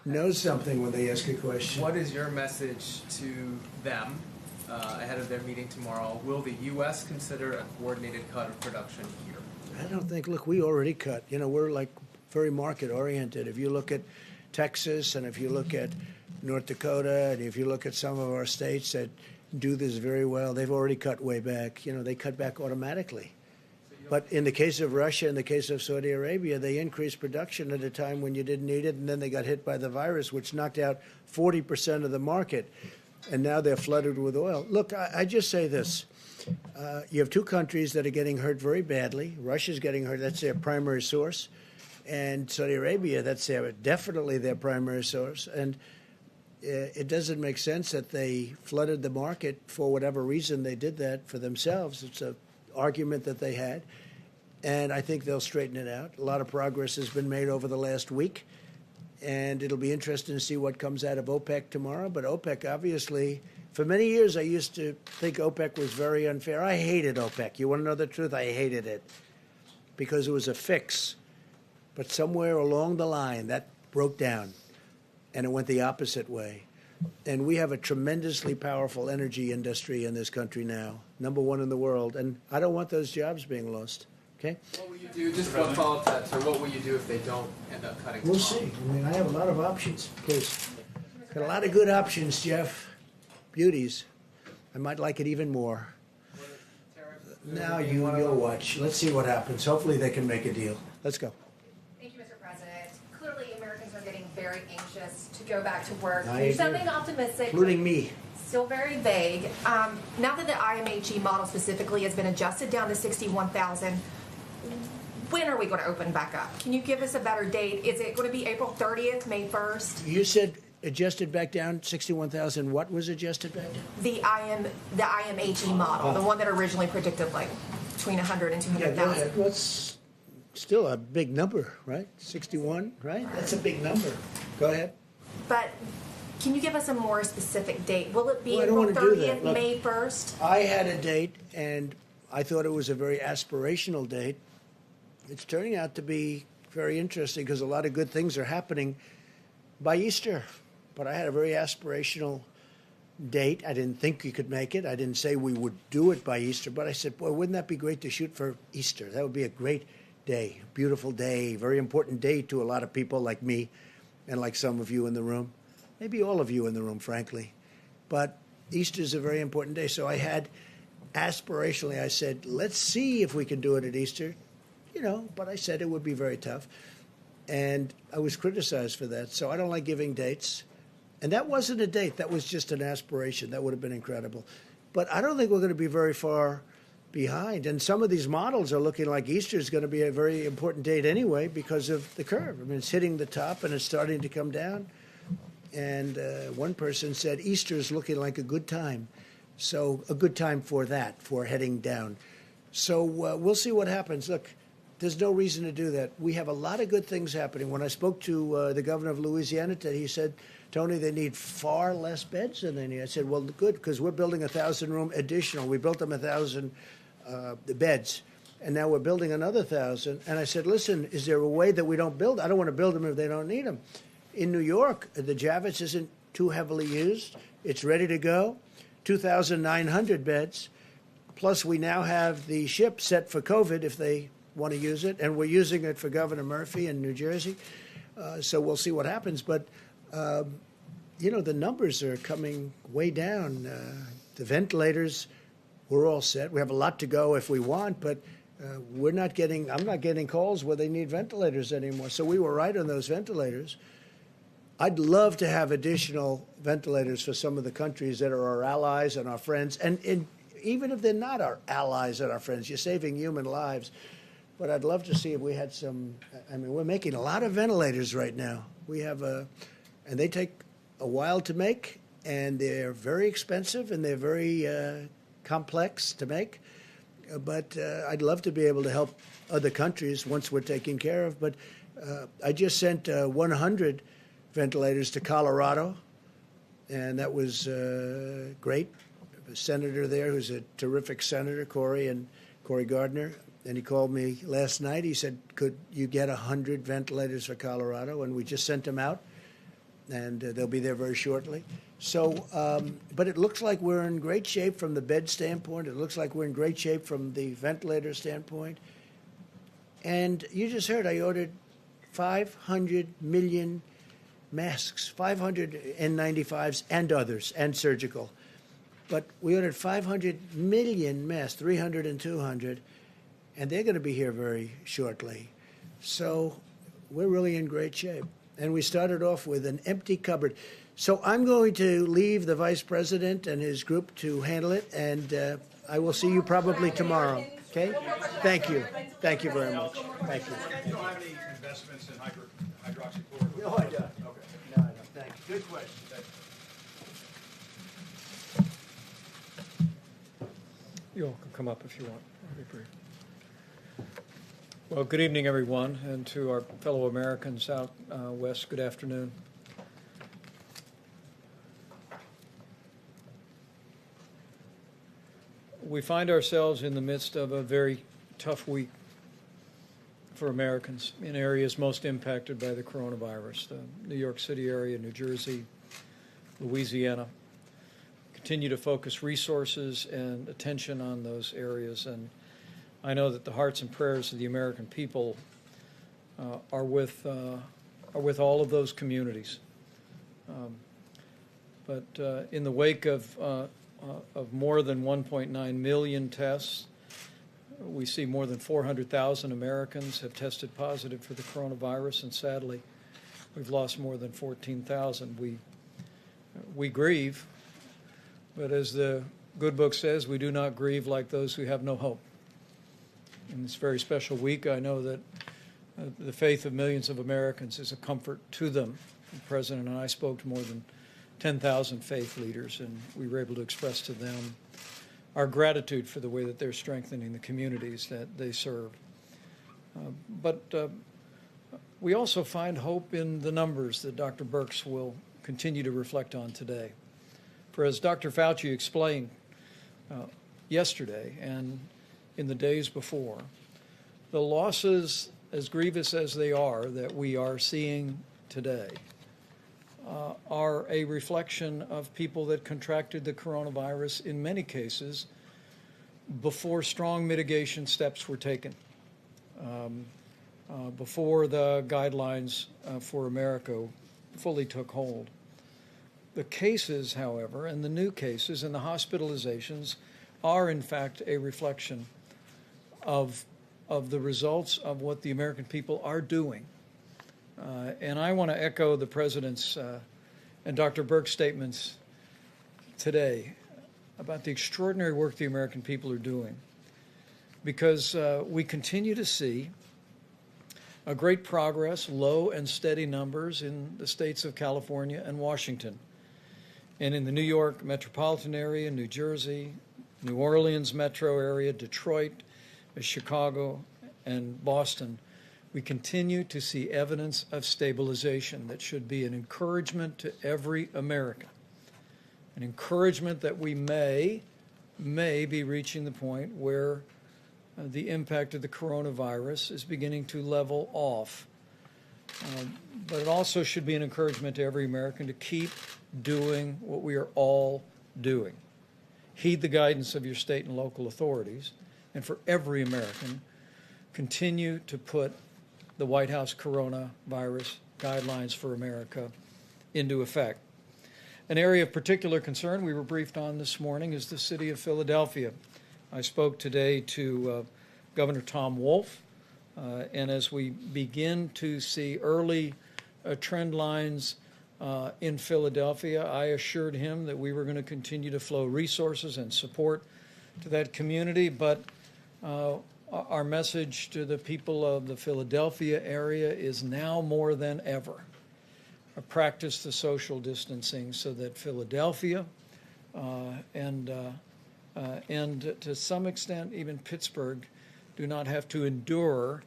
knows something when they ask a question. What is your message to them ahead of their meeting tomorrow? Will the U.S. consider a coordinated cut of production here? I don't think, look, we already cut. You know, we're like very market-oriented. If you look at Texas, and if you look at North Dakota, and if you look at some of our states that do this very well, they've already cut way back. You know, they cut back automatically. But in the case of Russia, in the case of Saudi Arabia, they increased production at a time when you didn't need it, and then they got hit by the virus, which knocked out 40% of the market. And now they're flooded with oil. Look, I just say this. You have 2 countries that are getting hurt very badly. Russia's getting hurt. That's their primary source. And Saudi Arabia, that's definitely their primary source. And it doesn't make sense that they flooded the market for whatever reason they did that for themselves. It's an argument that they had. and I think they'll straighten it out. A lot of progress has been made over the last week, and it'll be interesting to see what comes out of OPEC tomorrow. But OPEC, obviously, for many years I used to think OPEC was very unfair. I hated OPEC. You want to know the truth? I hated it because it was a fix. But somewhere along the line, that broke down, and it went the opposite way. And we have a tremendously powerful energy industry in this country now, #1 in the world, and I don't want those jobs being lost. Okay? What will you do, just one follow-up to that, sir, what will you do if they don't end up cutting We'll tomorrow? see. I mean, I have a lot of options. Please. Got a lot of good options, Jeff. Beauties. I might like it even more. Now you'll watch. Let's see what happens. Hopefully they can make a deal. Let's go. Thank you, Mr. President. Clearly, Americans are getting very anxious to go back to work. I There's agree. something optimistic. Including me. Still very vague. Now that the IMHE model specifically has been adjusted down to 61,000, when are we going to open back up? Can you give us a better date? Is it going to be April 30th, May 1st? You said adjusted back down 61,000. What was adjusted back down? The IMHE model, the one that originally predicted like between 100 and Yeah, go 200,000. ahead. Well, it's still a big number, right? 61, right? That's a big number. Go ahead. But can you give us a more specific date? Will it be Well, I don't April want to do that. 30th, Look, May 1st? I had a date, and I thought it was a very aspirational date. It's turning out to be very interesting because a lot of good things are happening by Easter. But I had a very aspirational date. I didn't think you could make it. I didn't say we would do it by Easter, but I said, boy, wouldn't that be great to shoot for Easter? That would be a great day, beautiful day, very important day to a lot of people like me and like some of you in the room, maybe all of you in the room, frankly. But Easter is a very important day. So I had aspirationally, I said, let's see if we can do it at Easter, but I said it would be very tough. And I was criticized for that. So I don't like giving dates. And that wasn't a date. That was just an aspiration. That would have been incredible. But I don't think we're going to be very far behind. And some of these models are looking like Easter is going to be a very important date anyway because of the curve. I mean, it's hitting the top and it's starting to come down. And one person said Easter is looking like a good time. So a good time for that, for heading down. So we'll see what happens. Look, there's no reason to do that. We have a lot of good things happening. When I spoke to the governor of Louisiana today, he said, Tony, they need far less beds than they need. I said, well, good, because we're building 1,000-room additional. We built them 1,000 beds, and now we're building another 1,000. And I said, listen, is there a way that we don't build? I don't want to build them if they don't need them. In New York, the Javits isn't too heavily used. It's ready to go, 2,900 beds. Plus, we now have the ship set for COVID if they want to use it, and we're using it for Governor Murphy in New Jersey. So we'll see what happens. But the numbers are coming way down. The ventilators, we're all set. We have a lot to go if we want, but I'm not getting calls where they need ventilators anymore. So we were right on those ventilators. I'd love to have additional ventilators for some of the countries that are our allies and our friends. And even if they're not our allies and our friends, you're saving human lives. But I'd love to see if we had some. I mean, we're making a lot of ventilators right now. We have and they take a while to make, and they're very expensive, and they're very complex to make. But I'd love to be able to help other countries once we're taken care of. But I just sent 100 ventilators to Colorado, and that was great. A senator there who's a terrific senator, Cory Gardner. And he called me last night. He said, could you get 100 ventilators for Colorado? And we just sent them out, and they'll be there very shortly. So, but it looks like we're in great shape from the bed standpoint. It looks like we're in great shape from the ventilator standpoint. And you just heard I ordered 500 million masks, 500 N95s and others, and surgical. But we ordered 500 million masks, 300 and 200. And they're going to be here very shortly. So we're really in great shape. And we started off with an empty cupboard. So I'm going to leave the vice president and his group to handle it, and I will see you probably tomorrow. Okay? Thank you. Thank you very much. Thank you. You don't have any investments in hydroxychloroquine? No, I don't. Okay. No, thank you. Good question. You all can come up if you want. I'll be brief. Well, good evening, everyone, and to our fellow Americans out west, good afternoon. We find ourselves in the midst of a very tough week for Americans in areas most impacted by the coronavirus, the New York City area, New Jersey, Louisiana. Continue to focus resources and attention on those areas, and I know that the hearts and prayers of the American people are with all of those communities. But in the wake of more than 1.9 million tests, we see more than 400,000 Americans have tested positive for the coronavirus, and sadly, we've lost more than 14,000. We grieve, but as the good book says, we do not grieve like those who have no hope. In this very special week, I know that the faith of millions of Americans is a comfort to them. The President and I spoke to more than 10,000 faith leaders, and we were able to express to them our gratitude for the way that they're strengthening the communities that they serve. But we also find hope in the numbers that Dr. Birx will continue to reflect on today. For as Dr. Fauci explained yesterday and in the days before, the losses, as grievous as they are, that we are seeing today are a reflection of people that contracted the coronavirus in many cases before strong mitigation steps were taken, before the guidelines for America fully took hold. The cases, however, and the new cases and the hospitalizations are in fact a reflection of the results of what the American people are doing. And I want to echo the President's and Dr. Birx's statements today about the extraordinary work the American people are doing, because we continue to see a great progress, low and steady numbers in the states of California and Washington. And in the New York metropolitan area, New Jersey, New Orleans metro area, Detroit, Chicago, and Boston, we continue to see evidence of stabilization that should be an encouragement to every American, an encouragement that we may be reaching the point where the impact of the coronavirus is beginning to level off. But it also should be an encouragement to every American to keep doing what we are all doing. Heed the guidance of your state and local authorities, and for every American, continue to put the White House coronavirus guidelines for America into effect. An area of particular concern we were briefed on this morning is the city of Philadelphia. I spoke today to Governor Tom Wolf, and as we begin to see early trend lines in Philadelphia, I assured him that we were going to continue to flow resources and support to that community, but our message to the people of the Philadelphia area is now more than ever practice the social distancing so that Philadelphia and to some extent even Pittsburgh do not have to endure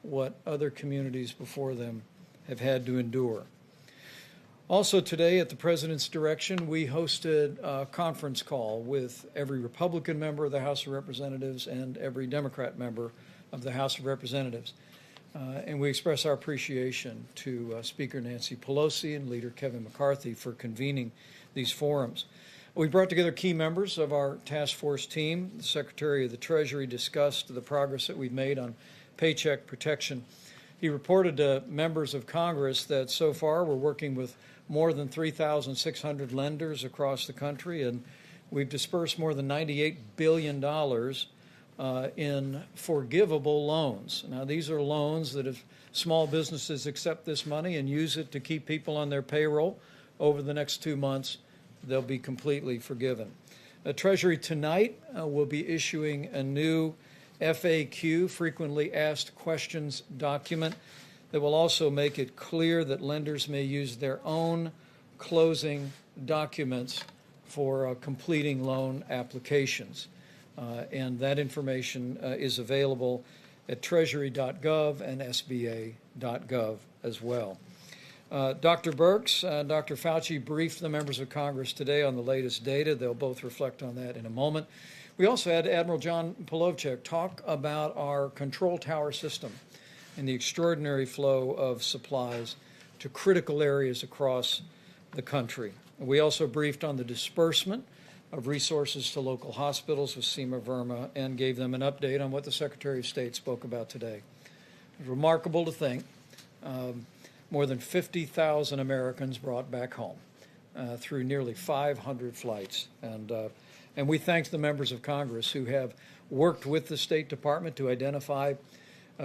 what other communities before them have had to endure. Also today, at the President's direction, we hosted a conference call with every Republican member of the House of Representatives and every Democrat member of the House of Representatives. And we express our appreciation to Speaker Nancy Pelosi and Leader Kevin McCarthy for convening these forums. We brought together key members of our task force team. The Secretary of the Treasury discussed the progress that we've made on paycheck protection. He reported to members of Congress that so far we're working with more than 3,600 lenders across the country, and we've dispersed more than $98 billion in forgivable loans. Now, these are loans that if small businesses accept this money and use it to keep people on their payroll over the next 2 months, they'll be completely forgiven. Treasury tonight will be issuing a new FAQ, Frequently Asked Questions document, that will also make it clear that lenders may use their own closing documents for completing loan applications. And that information is available at treasury.gov and sba.gov as well. Dr. Birx and Dr. Fauci briefed the members of Congress today on the latest data. They'll both reflect on that in a moment. We also had Admiral John Polovchik talk about our control tower system and the extraordinary flow of supplies to critical areas across the country. We also briefed on the disbursement of resources to local hospitals with Seema Verma and gave them an update on what the Secretary of State spoke about today. It's remarkable to think more than 50,000 Americans brought back home through nearly 500 flights. And we thank the members of Congress who have worked with the State Department to identify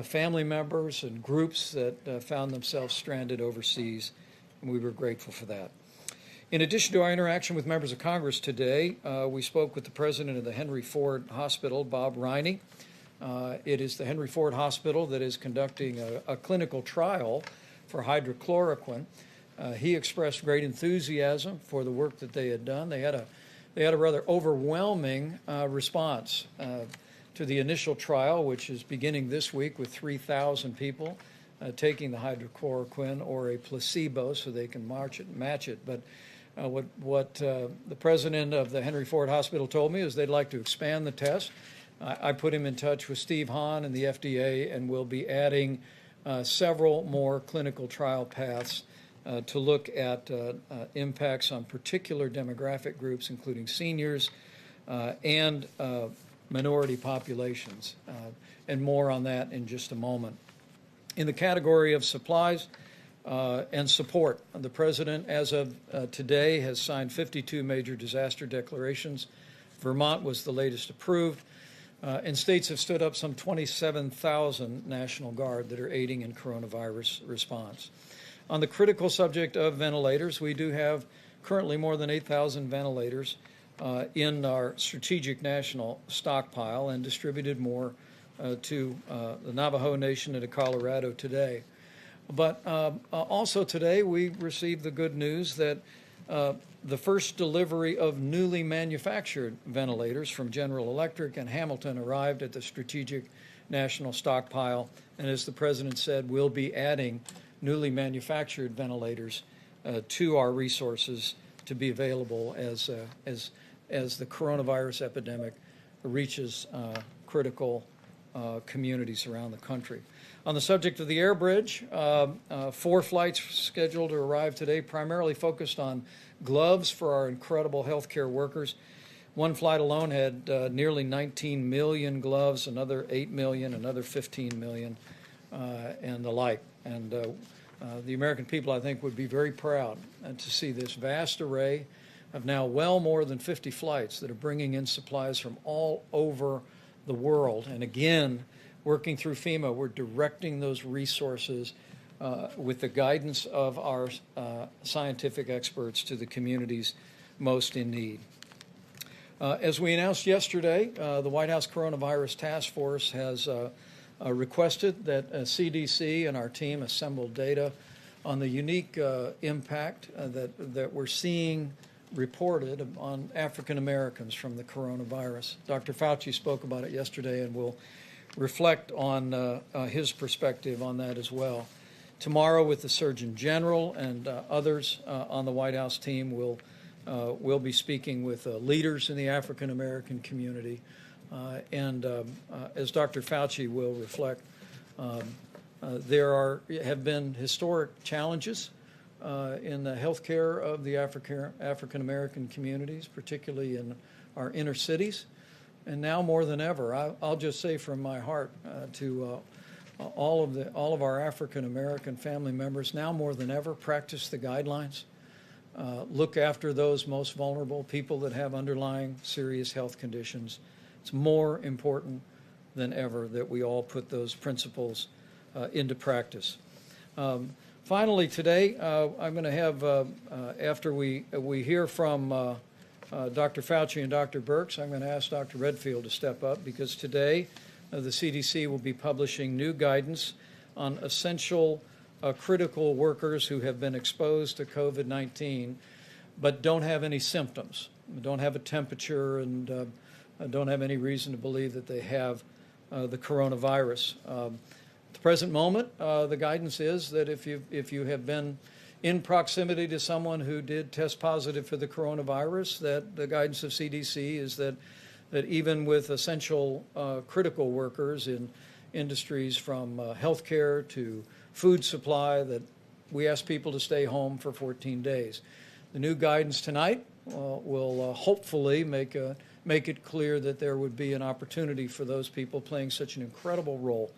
family members and groups that found themselves stranded overseas, and we were grateful for that. In addition to our interaction with members of Congress today, we spoke with the president of the Henry Ford Hospital, Bob Riney. It is the Henry Ford Hospital that is conducting a clinical trial for hydrochloroquine. He expressed great enthusiasm for the work that they had done. They had a rather overwhelming response to the initial trial, which is beginning this week with 3,000 people taking the hydrochloroquine or a placebo so they can match it. But what the president of the Henry Ford Hospital told me is they'd like to expand the test. I put him in touch with Steve Hahn and the FDA, and we'll be adding several more clinical trial paths to look at impacts on particular demographic groups, including seniors and minority populations, and more on that in just a moment. In the category of supplies and support, the President, as of today, has signed 52 major disaster declarations. Vermont was the latest approved, and states have stood up some 27,000 National Guard that are aiding in coronavirus response. On the critical subject of ventilators, we do have currently more than 8,000 ventilators in our strategic national stockpile and distributed more to the Navajo Nation and to Colorado today. But also today we received the good news that the first delivery of newly manufactured ventilators from General Electric and Hamilton arrived at the strategic national stockpile, and as the President said, we'll be adding newly manufactured ventilators to our resources to be available as the coronavirus epidemic reaches critical communities around the country. On the subject of the air bridge, 4 flights scheduled to arrive today, primarily focused on gloves for our incredible healthcare workers. One flight alone had nearly 19 million gloves, another 8 million, another 15 million, and the like. And the American people, I think, would be very proud to see this vast array of now well more than 50 flights that are bringing in supplies from all over the world. And again, working through FEMA, we're directing those resources with the guidance of our scientific experts to the communities most in need. As we announced yesterday, the White House Coronavirus Task Force has requested that CDC and our team assemble data on the unique impact that we're seeing reported on African Americans from the coronavirus. Dr. Fauci spoke about it yesterday, and we'll reflect on his perspective on that as well. Tomorrow, with the Surgeon General and others on the White House team, we'll be speaking with leaders in the African American community. And as Dr. Fauci will reflect, there have been historic challenges in the health care of the African American communities, particularly in our inner cities. And now more than ever, I'll just say from my heart to all of our African American family members, now more than ever, practice the guidelines. Look after those most vulnerable, people that have underlying serious health conditions. It's more important than ever that we all put those principles into practice. Finally, today, I'm going to have, after we hear from Dr. Fauci and Dr. Birx, I'm going to ask Dr. Redfield to step up, because today the CDC will be publishing new guidance on essential critical workers who have been exposed to COVID-19 but don't have any symptoms, don't have a temperature, and don't have any reason to believe that they have the coronavirus. At the present moment, the guidance is that if you have been in proximity to someone who did test positive for the coronavirus, that the guidance of CDC is that even with essential critical workers in industries from healthcare to food supply, that we ask people to stay home for 14 days. The new guidance tonight will hopefully make it clear that there would be an opportunity for those people playing such an incredible role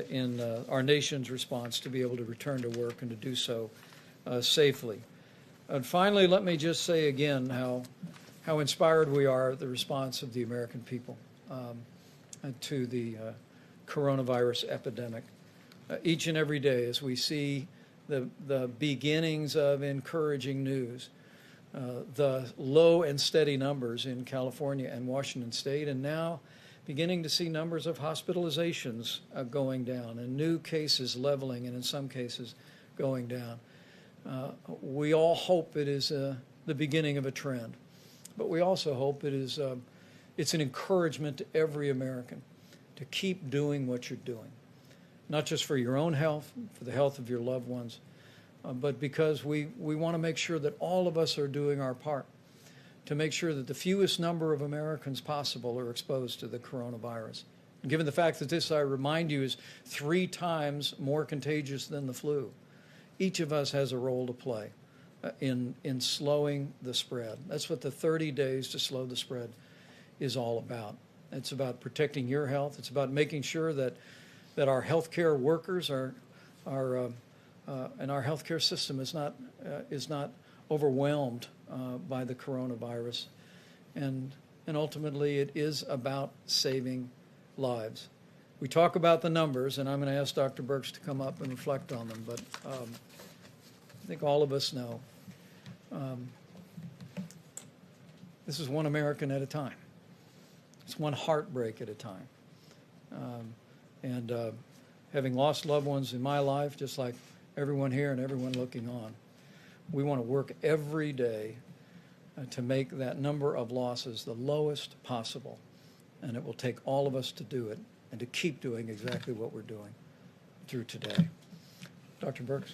in our nation's response to be able to return to work and to do so safely. And finally, let me just say again how inspired we are at the response of the American people to the coronavirus epidemic. Each and every day, as we see the beginnings of encouraging news, the low and steady numbers in California and Washington State, and now beginning to see numbers of hospitalizations going down and new cases leveling and in some cases going down. We all hope it is the beginning of a trend, but we also hope it's an encouragement to every American to keep doing what you're doing, not just for your own health, for the health of your loved ones, but because we want to make sure that all of us are doing our part to make sure that the fewest number of Americans possible are exposed to the coronavirus. And given the fact that this, I remind you, is 3 times more contagious than the flu, each of us has a role to play in slowing the spread. That's what the 30 days to slow the spread is all about. It's about protecting your health. It's about making sure that our healthcare workers and our healthcare system is not overwhelmed by the coronavirus, and ultimately it is about saving lives. We talk about the numbers, and I'm going to ask Dr. Birx to come up and reflect on them, but I think all of us know this is one American at a time. It's one heartbreak at a time. And having lost loved ones in my life, just like everyone here and everyone looking on, we want to work every day to make that number of losses the lowest possible. And it will take all of us to do it and to keep doing exactly what we're doing through today. Dr. Birx.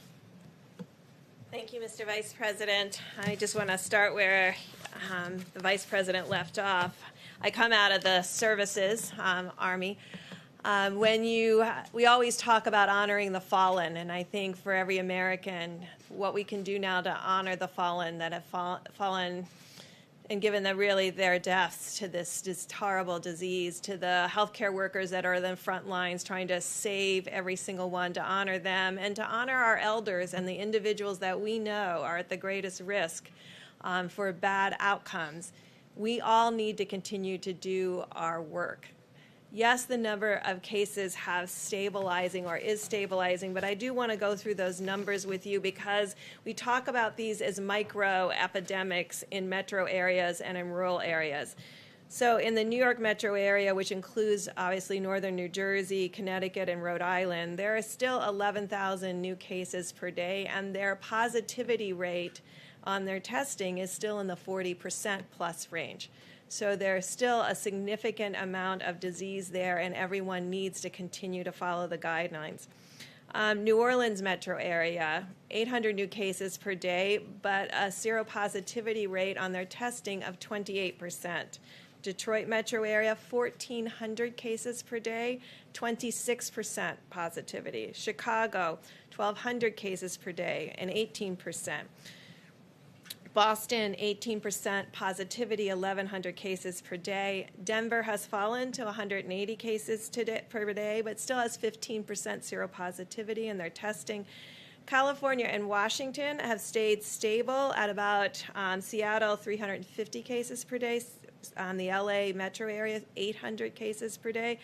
Thank you, Mr. Vice President. I just want to start where the Vice President left off. I come out of the services, Army. We always talk about honoring the fallen, and I think for every American, what we can do now to honor the fallen that have fallen and given them really their deaths to this horrible disease, to the healthcare workers that are in the front lines trying to save every single one, to honor them, and to honor our elders and the individuals that we know are at the greatest risk for bad outcomes. We all need to continue to do our work. Yes, the number of cases is stabilizing, but I do want to go through those numbers with you because we talk about these as micro epidemics in metro areas and in rural areas. So in the New York metro area, which includes obviously northern New Jersey, Connecticut, and Rhode Island, there are still 11,000 new cases per day, and their positivity rate on their testing is still in the 40% plus range. So there's still a significant amount of disease there, and everyone needs to continue to follow the guidelines. New Orleans metro area, 800 new cases per day, but a seropositivity rate on their testing of 28%. Detroit metro area, 1,400 cases per day, 26% positivity. Chicago, 1,200 cases per day, and 18%. Boston, 18% positivity, 1,100 cases per day. Denver has fallen to 180 cases per day, but still has 15% seropositivity in their testing. California and Washington have stayed stable at about Seattle, 350 cases per day. On the LA metro area, 800 cases per day.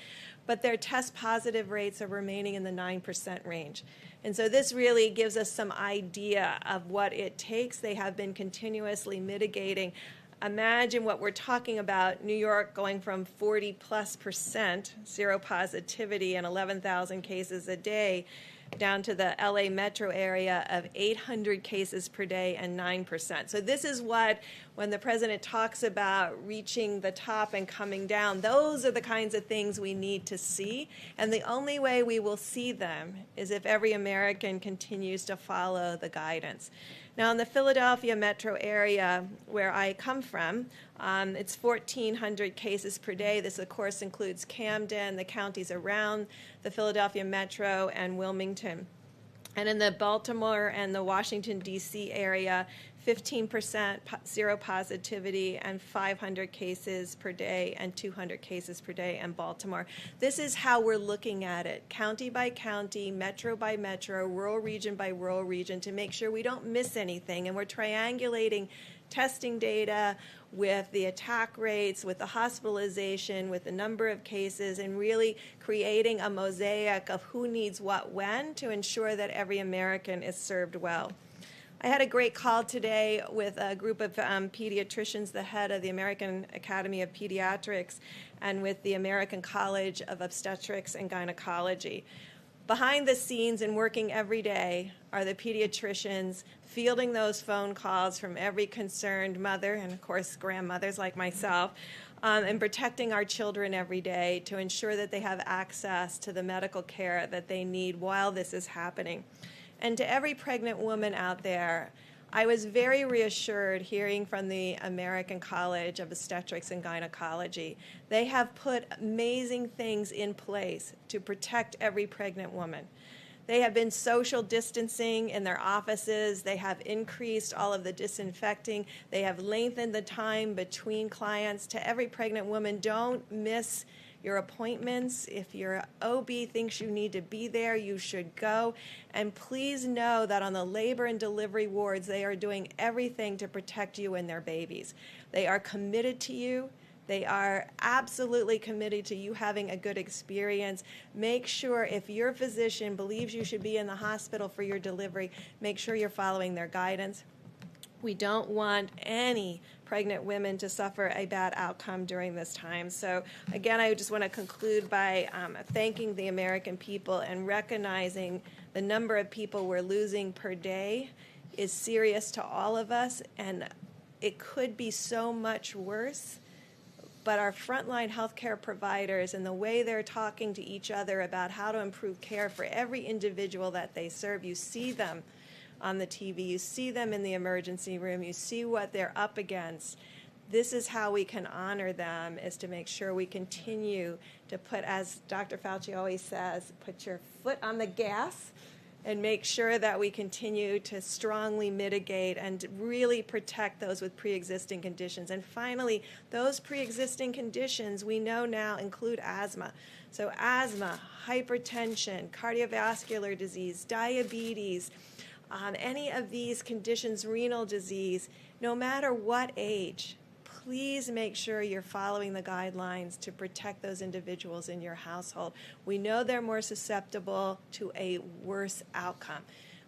But their test positive rates are remaining in the 9% range. And so this really gives us some idea of what it takes. They have been continuously mitigating. Imagine what we're talking about, New York going from 40+% seropositivity and 11,000 cases a day down to the LA metro area of 800 cases per day and 9%. So this is what, when the president talks about reaching the top and coming down, those are the kinds of things we need to see. And the only way we will see them is if every American continues to follow the guidance. Now, in the Philadelphia metro area where I come from, it's 1,400 cases per day. This, of course, includes Camden, the counties around the Philadelphia metro, and Wilmington. And in the Baltimore and the Washington, D.C. area, 15% zero positivity and 500 cases per day and 200 cases per day in Baltimore. This is how we're looking at it, county by county, metro by metro, rural region by rural region, to make sure we don't miss anything. And we're triangulating testing data with the attack rates, with the hospitalization, with the number of cases, and really creating a mosaic of who needs what when to ensure that every American is served well. I had a great call today with a group of pediatricians, the head of the American Academy of Pediatrics, and with the American College of Obstetrics and Gynecology. Behind the scenes and working every day are the pediatricians fielding those phone calls from every concerned mother, and of course grandmothers like myself, and protecting our children every day to ensure that they have access to the medical care that they need while this is happening. And to every pregnant woman out there, I was very reassured hearing from the American College of Obstetrics and Gynecology. They have put amazing things in place to protect every pregnant woman. They have been social distancing in their offices. They have increased all of the disinfecting. They have lengthened the time between clients. To every pregnant woman, don't miss your appointments. If your OB thinks you need to be there, you should go. And please know that on the labor and delivery wards, they are doing everything to protect you and their babies. They are committed to you. They are absolutely committed to you having a good experience. Make sure if your physician believes you should be in the hospital for your delivery, make sure you're following their guidance. We don't want any pregnant women to suffer a bad outcome during this time. So again, I just want to conclude by thanking the American people and recognizing the number of people we're losing per day is serious to all of us, and it could be so much worse. But our frontline healthcare providers and the way they're talking to each other about how to improve care for every individual that they serve, you see them on the TV, you see them in the emergency room, you see what they're up against. This is how we can honor them, is to make sure we continue to put, as Dr. Fauci always says, put your foot on the gas and make sure that we continue to strongly mitigate and really protect those with pre-existing conditions. And finally, those pre-existing conditions we know now include asthma. So asthma, hypertension, cardiovascular disease, diabetes, any of these conditions, renal disease, no matter what age, please make sure you're following the guidelines to protect those individuals in your household. We know they're more susceptible to a worse outcome.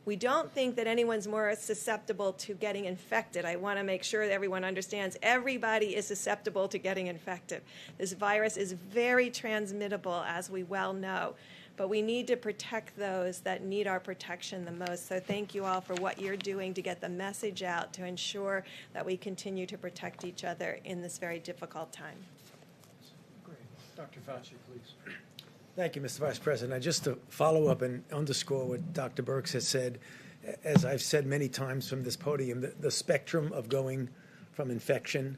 We don't think that anyone's more susceptible to getting infected. I want to make sure that everyone understands everybody is susceptible to getting infected. This virus is very transmittable, as we well know. But we need to protect those that need our protection the most. So thank you all for what you're doing to get the message out to ensure that we continue to protect each other in this very difficult time. Great. Dr. Fauci, please. Thank you, Mr. Vice President. Just to follow up and underscore what Dr. Birx has said, as I've said many times from this podium, the spectrum of going from infection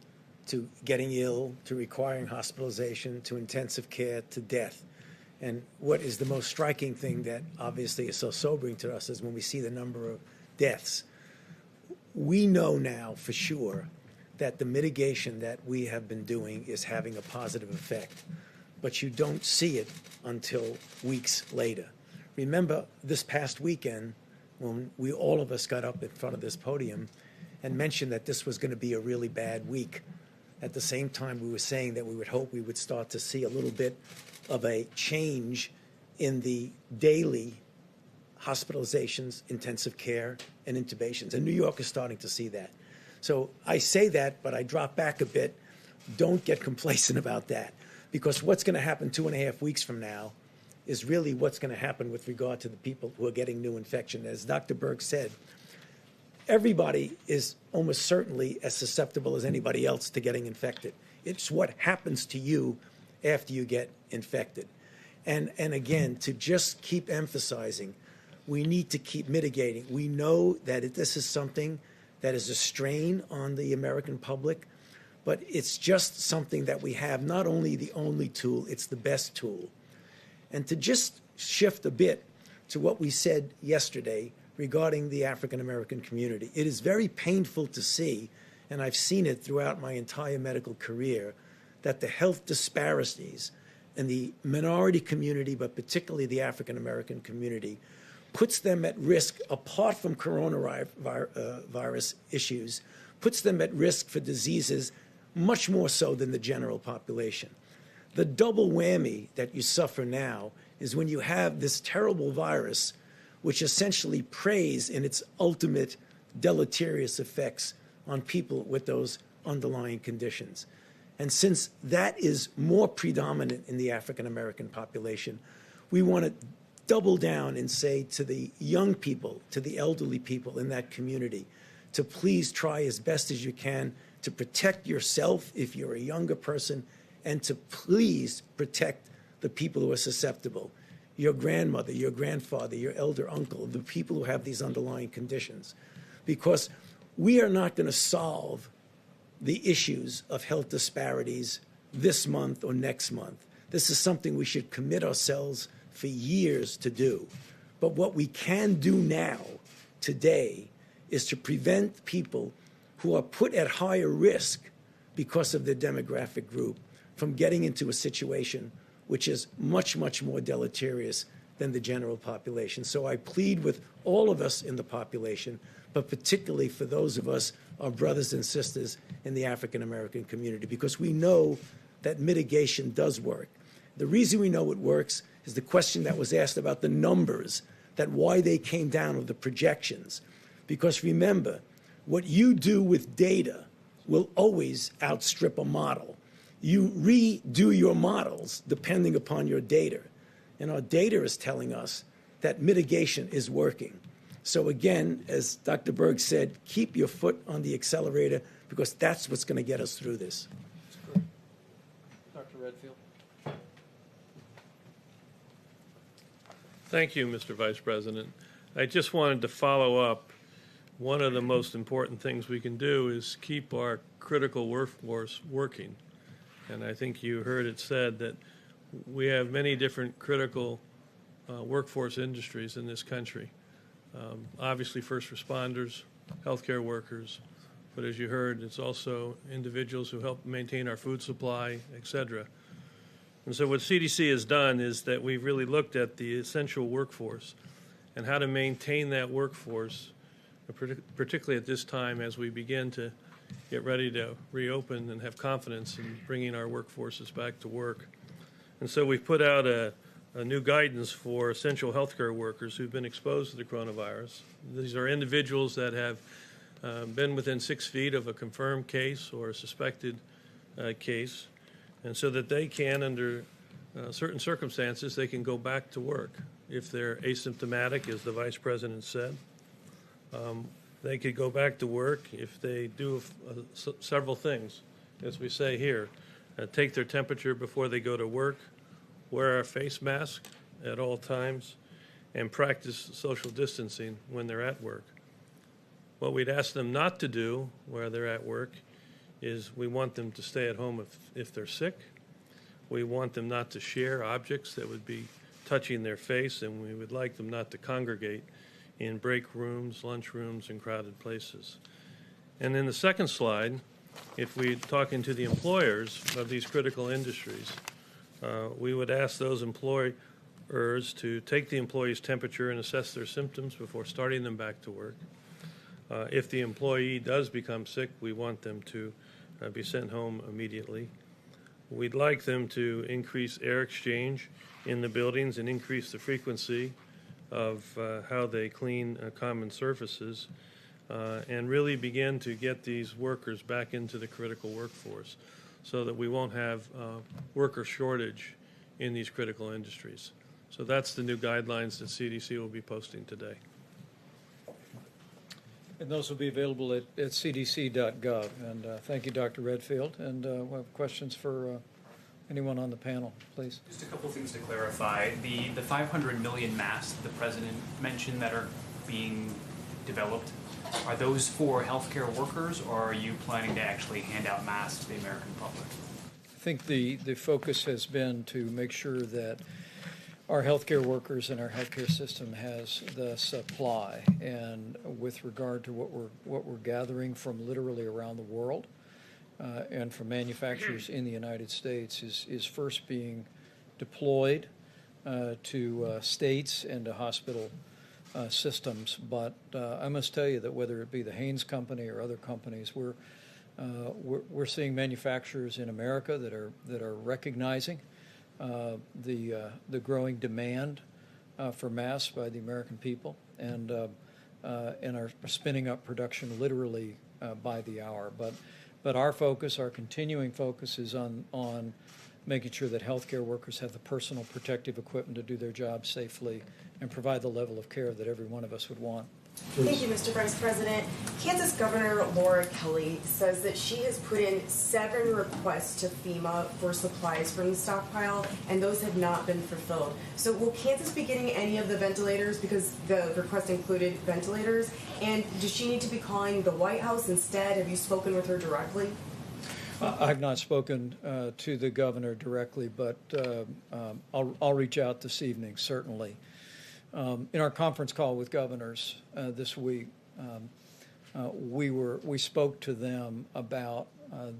to getting ill to requiring hospitalization to intensive care to death. And what is the most striking thing that obviously is so sobering to us is when we see the number of deaths. We know now for sure that the mitigation that we have been doing is having a positive effect, but you don't see it until weeks later. Remember this past weekend when all of us got up in front of this podium and mentioned that this was going to be a really bad week. At the same time, we were saying that we would hope we would start to see a little bit of a change in the daily hospitalizations, intensive care, and intubations. And New York is starting to see that. So I say that, but I drop back a bit. Don't get complacent about that, because what's going to happen 2.5 weeks from now is really what's going to happen with regard to the people who are getting new infection. As Dr. Berg said, everybody is almost certainly as susceptible as anybody else to getting infected. It's what happens to you after you get infected. And again, to just keep emphasizing, we need to keep mitigating. We know that this is something that is a strain on the American public, but it's just something that we have, not only the only tool, it's the best tool. And to just shift a bit to what we said yesterday regarding the African American community, it is very painful to see, and I've seen it throughout my entire medical career, that the health disparities in the minority community, but particularly the African American community, puts them at risk, apart from coronavirus issues, puts them at risk for diseases much more so than the general population. The double whammy that you suffer now is when you have this terrible virus, which essentially preys in its ultimate deleterious effects on people with those underlying conditions. And since that is more predominant in the African American population, we want to double down and say to the young people, to the elderly people in that community, to please try as best as you can to protect yourself if you're a younger person, and to please protect the people who are susceptible, your grandmother, your grandfather, your elder uncle, the people who have these underlying conditions. Because we are not going to solve the issues of health disparities this month or next month. This is something we should commit ourselves for years to do. But what we can do now, today, is to prevent people who are put at higher risk because of their demographic group from getting into a situation which is much, much more deleterious than the general population. So I plead with all of us in the population, but particularly for those of us, our brothers and sisters in the African American community, because we know that mitigation does work. The reason we know it works is the question that was asked about the numbers, that why they came down, or the projections. Because remember, what you do with data will always outstrip a model. You redo your models depending upon your data. And our data is telling us that mitigation is working. So again, as Dr. Berg said, keep your foot on the accelerator, because that's what's going to get us through this. Dr. Redfield. Thank you, Mr. Vice President. I just wanted to follow up. One of the most important things we can do is keep our critical workforce working. And I think you heard it said that we have many different critical workforce industries in this country. Obviously, first responders, healthcare workers, but as you heard, it's also individuals who help maintain our food supply, et cetera. And so what CDC has done is that we've really looked at the essential workforce and how to maintain that workforce, particularly at this time as we begin to get ready to reopen and have confidence in bringing our workforces back to work. And so we've put out a new guidance for essential healthcare workers who've been exposed to the coronavirus. These are individuals that have been within 6 feet of a confirmed case or a suspected case, and so that they can, under certain circumstances, they can go back to work. If they're asymptomatic, as the Vice President said, they could go back to work if they do several things, as we say here. Take their temperature before they go to work, wear a face mask at all times, and practice social distancing when they're at work. What we'd ask them not to do where they're at work is we want them to stay at home if they're sick. We want them not to share objects that would be touching their face, and we would like them not to congregate in break rooms, lunch rooms, and crowded places. And in the second slide, if we're talking to the employers of these critical industries, we would ask those employers to take the employee's temperature and assess their symptoms before starting them back to work. If the employee does become sick, we want them to be sent home immediately. We'd like them to increase air exchange in the buildings and increase the frequency of how they clean common surfaces, and really begin to get these workers back into the critical workforce so that we won't have worker shortage in these critical industries. So that's the new guidelines that CDC will be posting today. And those will be available at cdc.gov. And thank you, Dr. Redfield. And we'll have questions for anyone on the panel, please. Just a couple things to clarify. The 500 million masks the president mentioned that are being developed, are those for healthcare workers, or are you planning to actually hand out masks to the American public? I think the focus has been to make sure that our healthcare workers and our healthcare system has the supply. And with regard to what we're gathering from literally around the world and from manufacturers in the United States is first being deployed to states and to hospital systems. But I must tell you that whether it be the Haynes Company or other companies, we're seeing manufacturers in America that are recognizing the growing demand for masks by the American people, and are spinning up production literally by the hour. But our focus, our continuing focus, is on making sure that healthcare workers have the personal protective equipment to do their job safely and provide the level of care that every one of us would want. Thank you, Mr. Vice President. Kansas Governor Laura Kelly says that she has put in 7 requests to FEMA for supplies from the stockpile, and those have not been fulfilled. So will Kansas be getting any of the ventilators, because the request included ventilators? And does she need to be calling the White House instead? Have you spoken with her directly? I've not spoken to the governor directly, but I'll reach out this evening, certainly. In our conference call with governors this week, we spoke to them about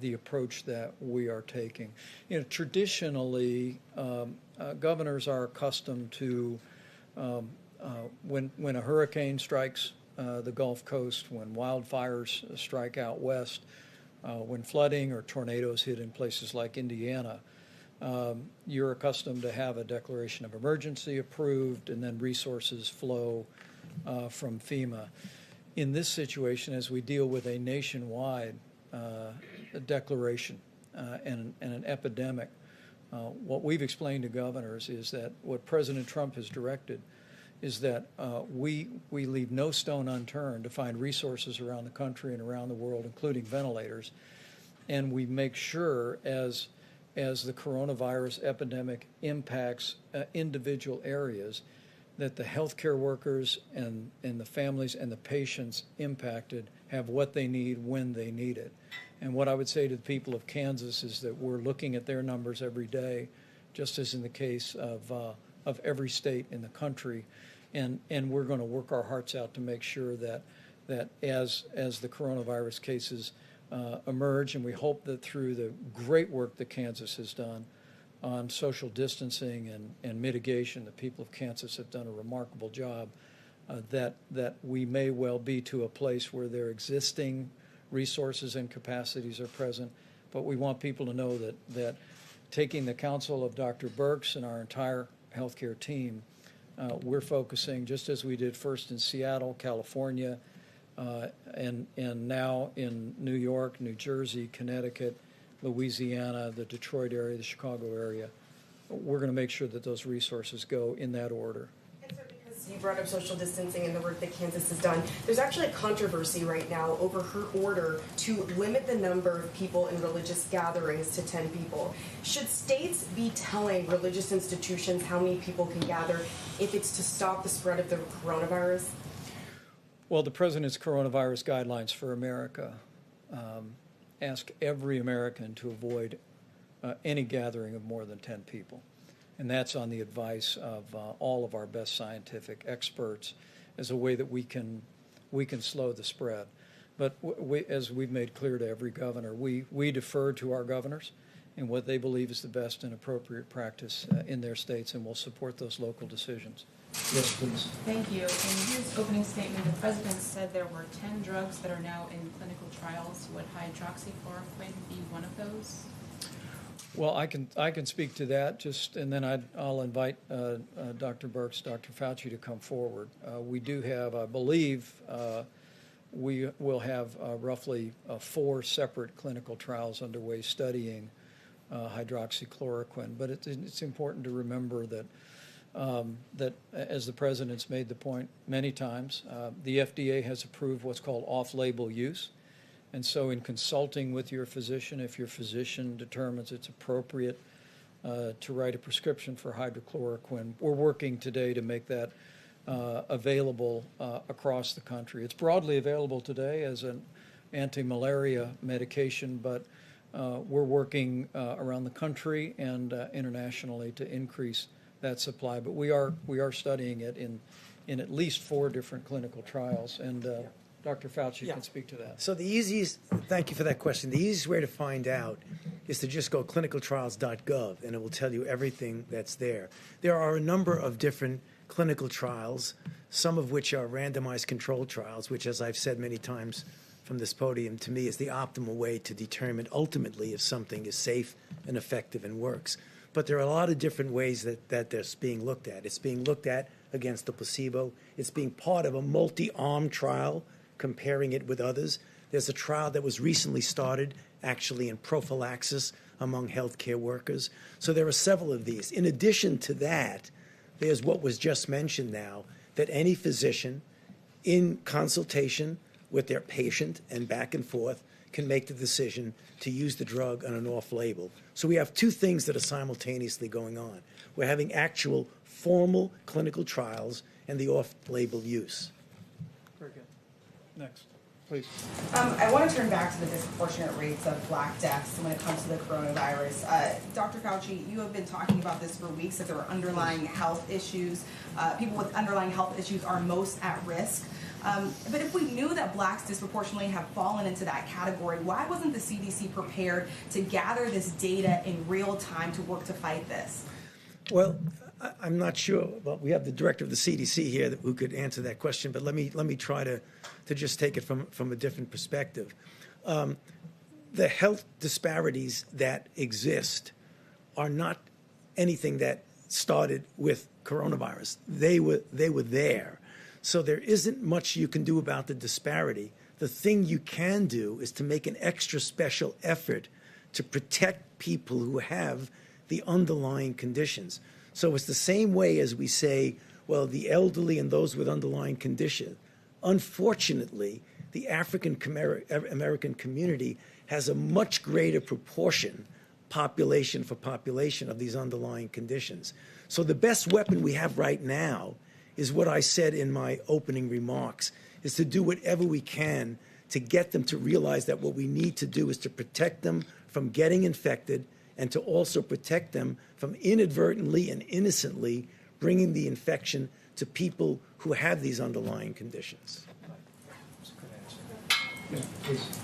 the approach that we are taking. You know, traditionally, governors are accustomed to when a hurricane strikes the Gulf Coast, when wildfires strike out west, when flooding or tornadoes hit in places like Indiana. You're accustomed to have a declaration of emergency approved, and then resources flow from FEMA. In this situation, as we deal with a nationwide declaration and an epidemic, what we've explained to governors is that what President Trump has directed is that we leave no stone unturned to find resources around the country and around the world, including ventilators, and we make sure as the coronavirus epidemic impacts individual areas, that the healthcare workers and the families and the patients impacted have what they need when they need it. And what I would say to the people of Kansas is that we're looking at their numbers every day, just as in the case of every state in the country, and we're going to work our hearts out to make sure that as the coronavirus cases emerge, and we hope that through the great work that Kansas has done on social distancing and mitigation, the people of Kansas have done a remarkable job, that we may well be to a place where their existing resources and capacities are present. But we want people to know that taking the counsel of Dr. Birx and our entire healthcare team, we're focusing, just as we did first in Seattle, California, and now in New York, New Jersey, Connecticut, Louisiana, the Detroit area, the Chicago area. We're going to make sure that those resources go in that order. And so, because you brought up social distancing and the work that Kansas has done, there's actually a controversy right now over her order to limit the number of people in religious gatherings to 10 people. Should states be telling religious institutions how many people can gather if it's to stop the spread of the coronavirus? Well, the President's coronavirus guidelines for America ask every American to avoid any gathering of more than 10 people. And that's on the advice of all of our best scientific experts as a way that we can slow the spread. But as we've made clear to every governor, we defer to our governors and what they believe is the best and appropriate practice in their states, and we'll support those local decisions. Yes, please. Thank you. In his opening statement, the president said there were 10 drugs that are now in clinical trials. Would hydroxychloroquine be one of those? Well, I can speak to that, and then I'll invite Dr. Birx, Dr. Fauci to come forward. We do have, I believe, we will have roughly 4 separate clinical trials underway studying hydroxychloroquine. But it's important to remember that that, as the President's made the point many times, the FDA has approved what's called off-label use. And so in consulting with your physician, if your physician determines it's appropriate to write a prescription for hydrochloroquine, we're working today to make that available across the country. It's broadly available today as an anti-malaria medication, but we're working around the country and internationally to increase that supply. But we are studying it in at least 4 different clinical trials, and Dr. Fauci can speak to that. So the easiest, thank you for that question. The easiest way to find out is to just go clinicaltrials.gov, and it will tell you everything that's there. There are a number of different clinical trials, some of which are randomized controlled trials, which, as I've said many times from this podium, to me is the optimal way to determine ultimately if something is safe and effective and works. But there are a lot of different ways that that's being looked at. It's being looked at against the placebo. It's being part of a multi-arm trial, comparing it with others. There's a trial that was recently started, actually in prophylaxis among healthcare workers. So there are several of these. In addition to that, there's what was just mentioned now, that any physician, in consultation with their patient and back and forth, can make the decision to use the drug on an off-label. So we have 2 things that are simultaneously going on. We're having actual formal clinical trials and the off-label use. Very good. Next, please. I want to turn back to the disproportionate rates of Black deaths when it comes to the coronavirus. Dr. Fauci, you have been talking about this for weeks, that there are underlying health issues. People with underlying health issues are most at risk. But if we knew that Blacks disproportionately have fallen into that category, why wasn't the CDC prepared to gather this data in real time to work to fight this? Well, I'm not sure. Well, we have the director of the CDC here who could answer that question, but let me try to just take it from a different perspective. The health disparities that exist are not anything that started with coronavirus. They were there. So there isn't much you can do about the disparity. The thing you can do is to make an extra special effort to protect people who have the underlying conditions. So it's the same way as we say, well, the elderly and those with underlying condition. Unfortunately, the African American community has a much greater proportion, population for population, of these underlying conditions. So the best weapon we have right now is what I said in my opening remarks, is to do whatever we can to get them to realize that what we need to do is to protect them from getting infected and to also protect them from inadvertently and innocently bringing the infection to people who have these underlying conditions.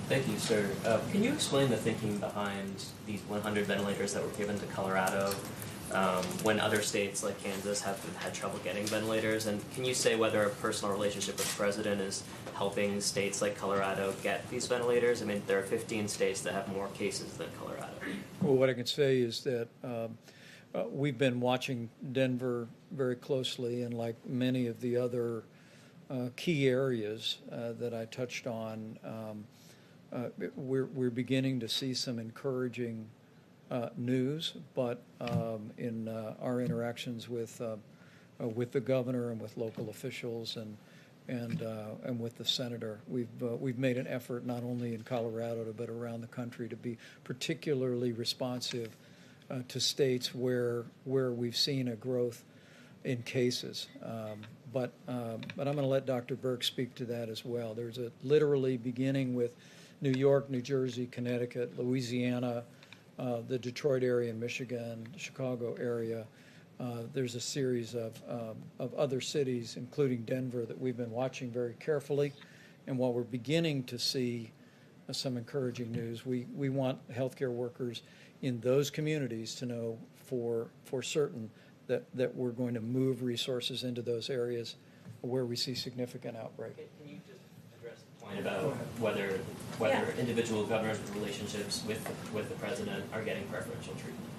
Thank you, sir. Can you explain the thinking behind these 100 ventilators that were given to Colorado when other states like Kansas have had trouble getting ventilators? And can you say whether a personal relationship with the president is helping states like Colorado get these ventilators? I mean, there are 15 states that have more cases than Colorado. Well, what I can say is that we've been watching Denver very closely, and like many of the other key areas that I touched on, we're beginning to see some encouraging news, but in our interactions with the governor and with local officials and with the senator, we've made an effort not only in Colorado but around the country to be particularly responsive to states where we've seen a growth in cases. But I'm going to let Dr. Burke speak to that as well. There's literally beginning with New York, New Jersey, Connecticut, Louisiana, the Detroit area, Michigan, Chicago area. There's a series of other cities, including Denver, that we've been watching very carefully. And while we're beginning to see some encouraging news, we want healthcare workers in those communities to know for certain that we're going to move resources into those areas where we see significant outbreak. Can you just address the point about whether individual governors with relationships with the president are getting preferential treatment?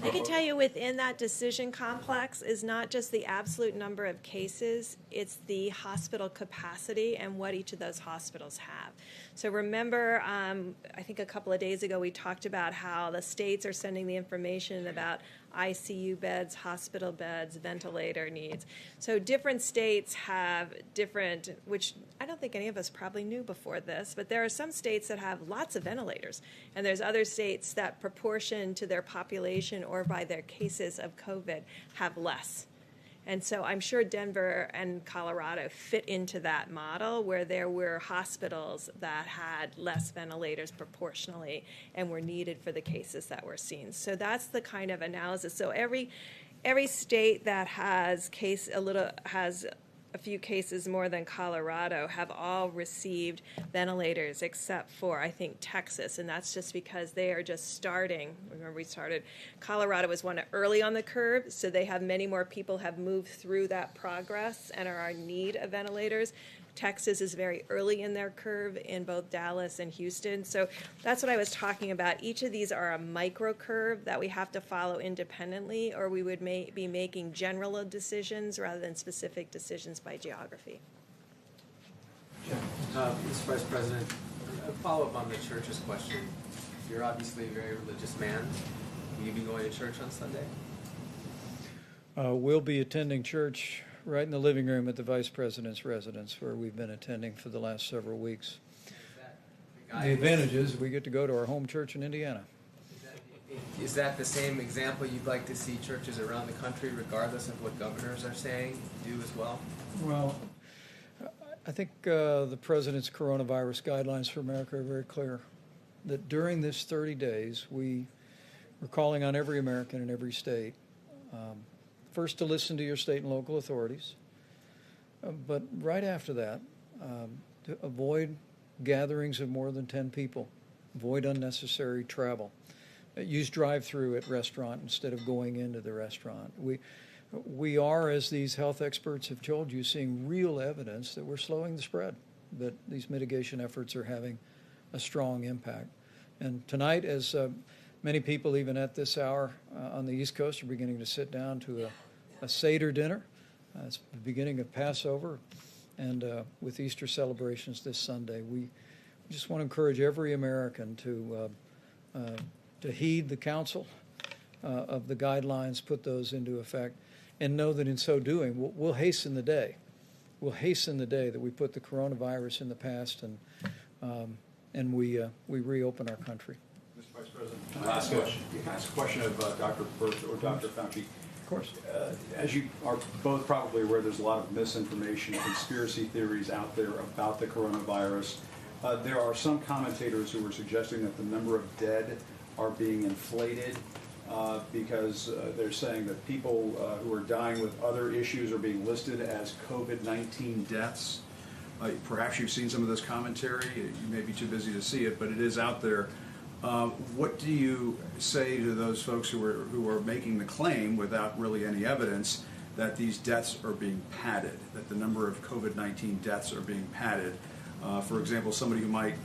I can tell you within that decision complex is not just the absolute number of cases, it's the hospital capacity and what each of those hospitals have. So remember, I think a couple of days ago we talked about how the states are sending the information about ICU beds, hospital beds, ventilator needs. So different states have different, which I don't think any of us probably knew before this, but there are some states that have lots of ventilators, and there's other states that proportion to their population or by their cases of COVID have less. And so I'm sure Denver and Colorado fit into that model where there were hospitals that had less ventilators proportionally and were needed for the cases that were seen. So that's the kind of analysis. So every state that has a few cases more than Colorado have all received ventilators except for, I think, Texas, and that's just because they are just starting. Remember, Colorado was one early on the curve, so they have many more people have moved through that progress and are in need of ventilators. Texas is very early in their curve in both Dallas and Houston. So that's what I was talking about. Each of these are a micro curve that we have to follow independently, or we would be making general decisions rather than specific decisions by geography. Mr. Vice President, a follow-up on the church's question. You're obviously a very religious man. Will you be going to church on Sunday? We'll be attending church right in the living room at the Vice President's residence, where we've been attending for the last several weeks. The advantage is we get to go to our home church in Indiana. Is that the same example you'd like to see churches around the country, regardless of what governors are saying, do as well? Well, I think the President's coronavirus guidelines for America are very clear, that during this 30 days, we're calling on every American in every state, first to listen to your state and local authorities, but right after that, to avoid gatherings of more than 10 people, avoid unnecessary travel, use drive-through at restaurant instead of going into the restaurant. We are, as these health experts have told you, seeing real evidence that we're slowing the spread, that these mitigation efforts are having a strong impact. And tonight, as many people, even at this hour on the East Coast, are beginning to sit down to a Seder dinner. It's the beginning of Passover, and with Easter celebrations this Sunday. We just want to encourage every American to heed the counsel of the guidelines, put those into effect, and know that in so doing, we'll hasten the day. We'll hasten the day that we put the coronavirus in the past and we reopen our country. Mr. Vice President, can I ask a question of Dr. Birx or Dr. Fauci? Of course. As you are both probably aware, there's a lot of misinformation, conspiracy theories out there about the coronavirus. There are some commentators who are suggesting that the number of dead are being inflated because they're saying that people who are dying with other issues are being listed as COVID-19 deaths. Perhaps you've seen some of this commentary. You may be too busy to see it, but it is out there. What do you say to those folks who are making the claim without really any evidence that these deaths are being padded, that the number of COVID-19 deaths are being padded? For example, somebody who might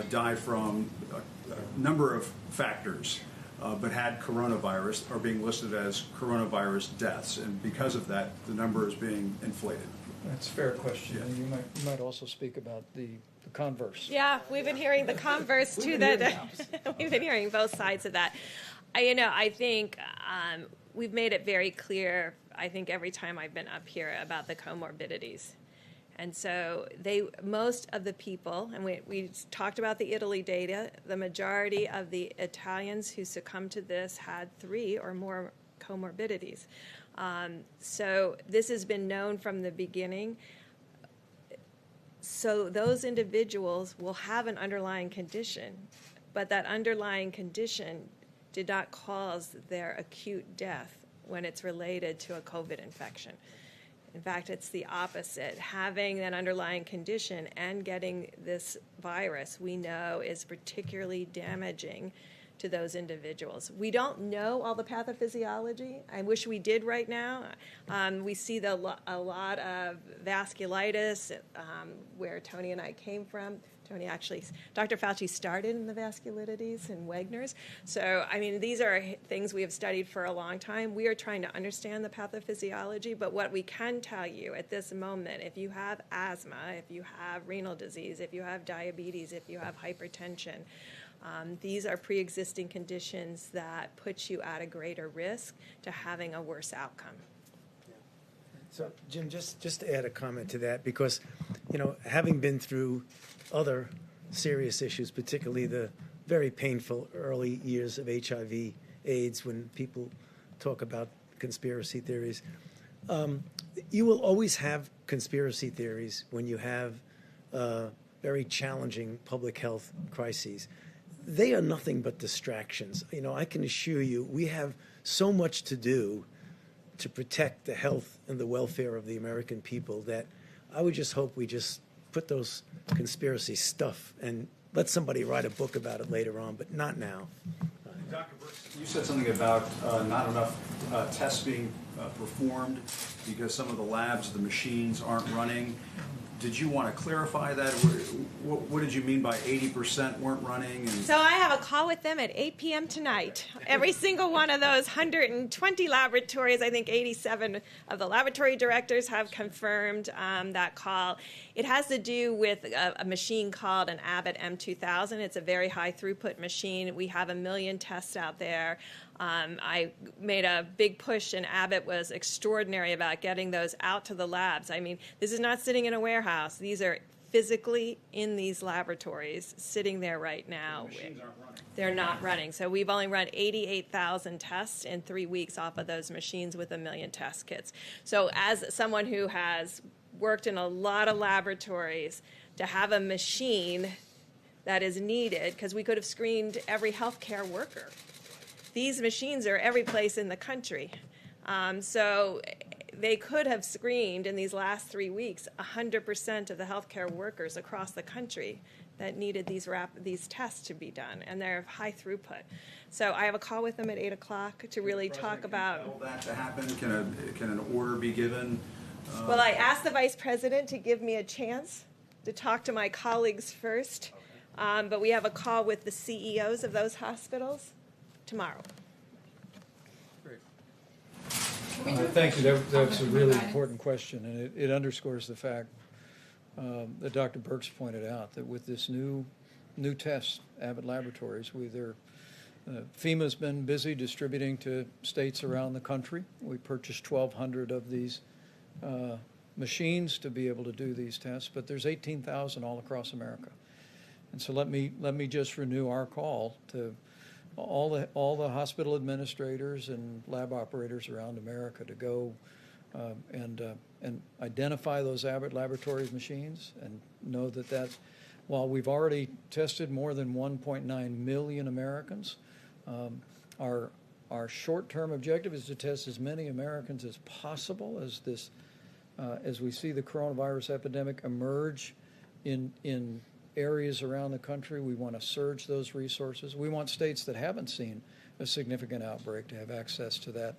die from a number of factors but had coronavirus are being listed as coronavirus deaths, and because of that, the number is being inflated. That's a fair question. And you might also speak about the converse. Yeah, we've been hearing the converse too. We've been hearing both sides of that. I think we've made it very clear, I think every time I've been up here, about the comorbidities. And so most of the people, and we talked about the Italy data, the majority of the Italians who succumbed to this had 3 or more comorbidities. So this has been known from the beginning. So those individuals will have an underlying condition, but that underlying condition did not cause their acute death when it's related to a COVID infection. In fact, it's the opposite. Having that underlying condition and getting this virus, we know, is particularly damaging to those individuals. We don't know all the pathophysiology. I wish we did right now. We see a lot of vasculitis where Tony and I came from. Dr. Fauci started in the vasculitides and Wegener's. So, these are things we have studied for a long time. We are trying to understand the pathophysiology, but what we can tell you at this moment, if you have asthma, if you have renal disease, if you have diabetes, if you have hypertension, These are pre-existing conditions that put you at a greater risk to having a worse outcome. So, Jim, just to add a comment to that, because, having been through other serious issues, particularly the very painful early years of HIV, AIDS, when people talk about conspiracy theories, you will always have conspiracy theories when you have very challenging public health crises. They are nothing but distractions. I can assure you we have so much to do to protect the health and the welfare of the American people that I would just hope we just put those conspiracy stuff and let somebody write a book about it later on, but not now. Dr. Brooks, you said something about not enough tests being performed because some of the labs, the machines aren't running. Did you want to clarify that? What did you mean by 80% weren't running? And So I have a call with them at 8 p.m. tonight. Every single one of those 120 laboratories, I think 87 of the laboratory directors have confirmed that call. It has to do with a machine called an Abbott M2000. It's a very high throughput machine. We have 1 million tests out there. I made a big push, and Abbott was extraordinary about getting those out to the labs. I mean, this is not sitting in a warehouse. These are physically in these laboratories, sitting there right now. the machines aren't running. They're not running. So we've only run 88,000 tests in 3 weeks off of those machines with 1 million test kits. So as someone who has worked in a lot of laboratories, to have a machine that is needed, because we could have screened every healthcare worker. These machines are every place in the country. So they could have screened in these last 3 weeks 100% of the healthcare workers across the country that needed these tests to be done, and they're high throughput. So I have a call with them at 8 o'clock to really talk about. Can that to happen? Can an order be given? Well, I asked the vice president to give me a chance to talk to my colleagues first, but we have a call with the CEOs of those hospitals tomorrow. Thank you. That's a really important question, and it underscores the fact that Dr. Birx pointed out that with this new test, Abbott Laboratories, FEMA's been busy distributing to states around the country. We purchased 1,200 of these machines to be able to do these tests, but there's 18,000 all across America. And so let me just renew our call to all the hospital administrators and lab operators around America to go and identify those Abbott Laboratories machines and know that while we've already tested more than 1.9 million Americans, our short-term objective is to test as many Americans as possible as we see the coronavirus epidemic emerge in areas around the country. We want to surge those resources. We want states that haven't seen a significant outbreak to have access to that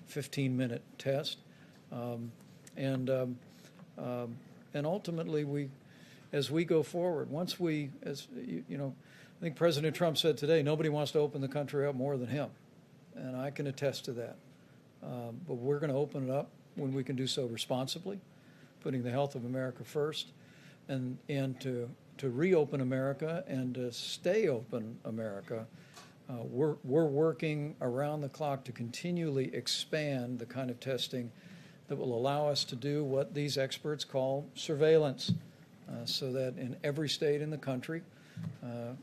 15-minute test. And ultimately, as we go forward, I think President Trump said today, nobody wants to open the country up more than him. And I can attest to that. But we're going to open it up when we can do so responsibly, putting the health of America first, and to reopen America and to stay open America. We're working around the clock to continually expand the kind of testing that will allow us to do what these experts call surveillance, so that in every state in the country,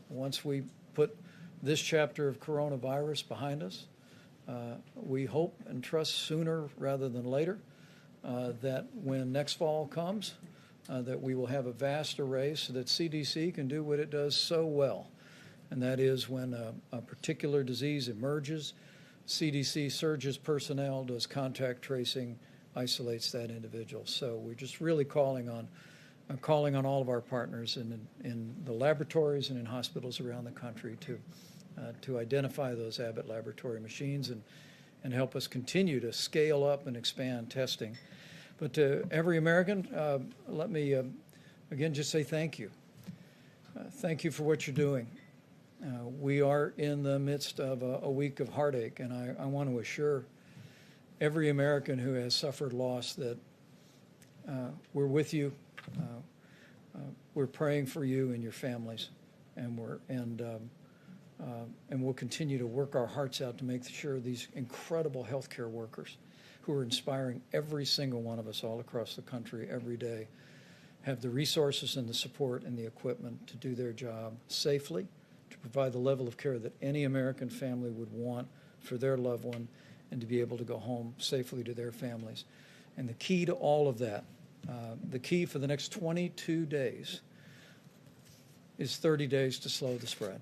once we put this chapter of coronavirus behind us, we hope and trust sooner rather than later that when next fall comes, that we will have a vast array so that CDC can do what it does so well. And that is when a particular disease emerges, CDC surges personnel, does contact tracing, isolates that individual. So we're just really calling on all of our partners in the laboratories and in hospitals around the country to identify those Abbott Laboratory machines and help us continue to scale up and expand testing. But to every American, let me again just say thank you. Thank you for what you're doing. We are in the midst of a week of heartache, and I want to assure every American who has suffered loss that we're with you. We're praying for you and your families, and And we'll continue to work our hearts out to make sure these incredible healthcare workers who are inspiring every single one of us all across the country every day have the resources and the support and the equipment to do their job safely, to provide the level of care that any American family would want for their loved one, and to be able to go home safely to their families. And the key to all of that, the key for the next 22 days is 30 days to slow the spread.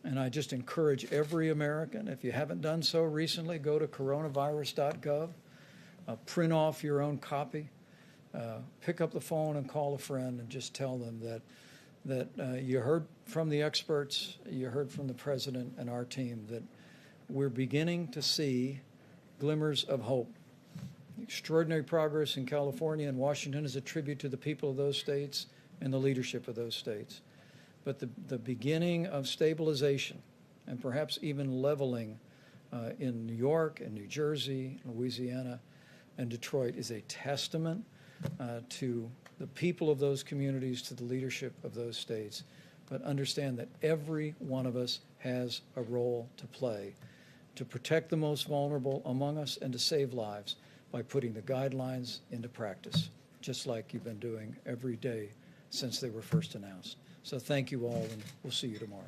And I just encourage every American, if you haven't done so recently, go to coronavirus.gov, print off your own copy, pick up the phone and call a friend and just tell them that you heard from the experts, you heard from the president and our team that we're beginning to see glimmers of hope. Extraordinary progress in California and Washington is a tribute to the people of those states and the leadership of those states. But the beginning of stabilization and perhaps even leveling in New York and New Jersey, Louisiana, and Detroit is a testament to the people of those communities, to the leadership of those states. But understand that every one of us has a role to play to protect the most vulnerable among us and to save lives by putting the guidelines into practice, just like you've been doing every day since they were first announced. So thank you all, and we'll see you tomorrow.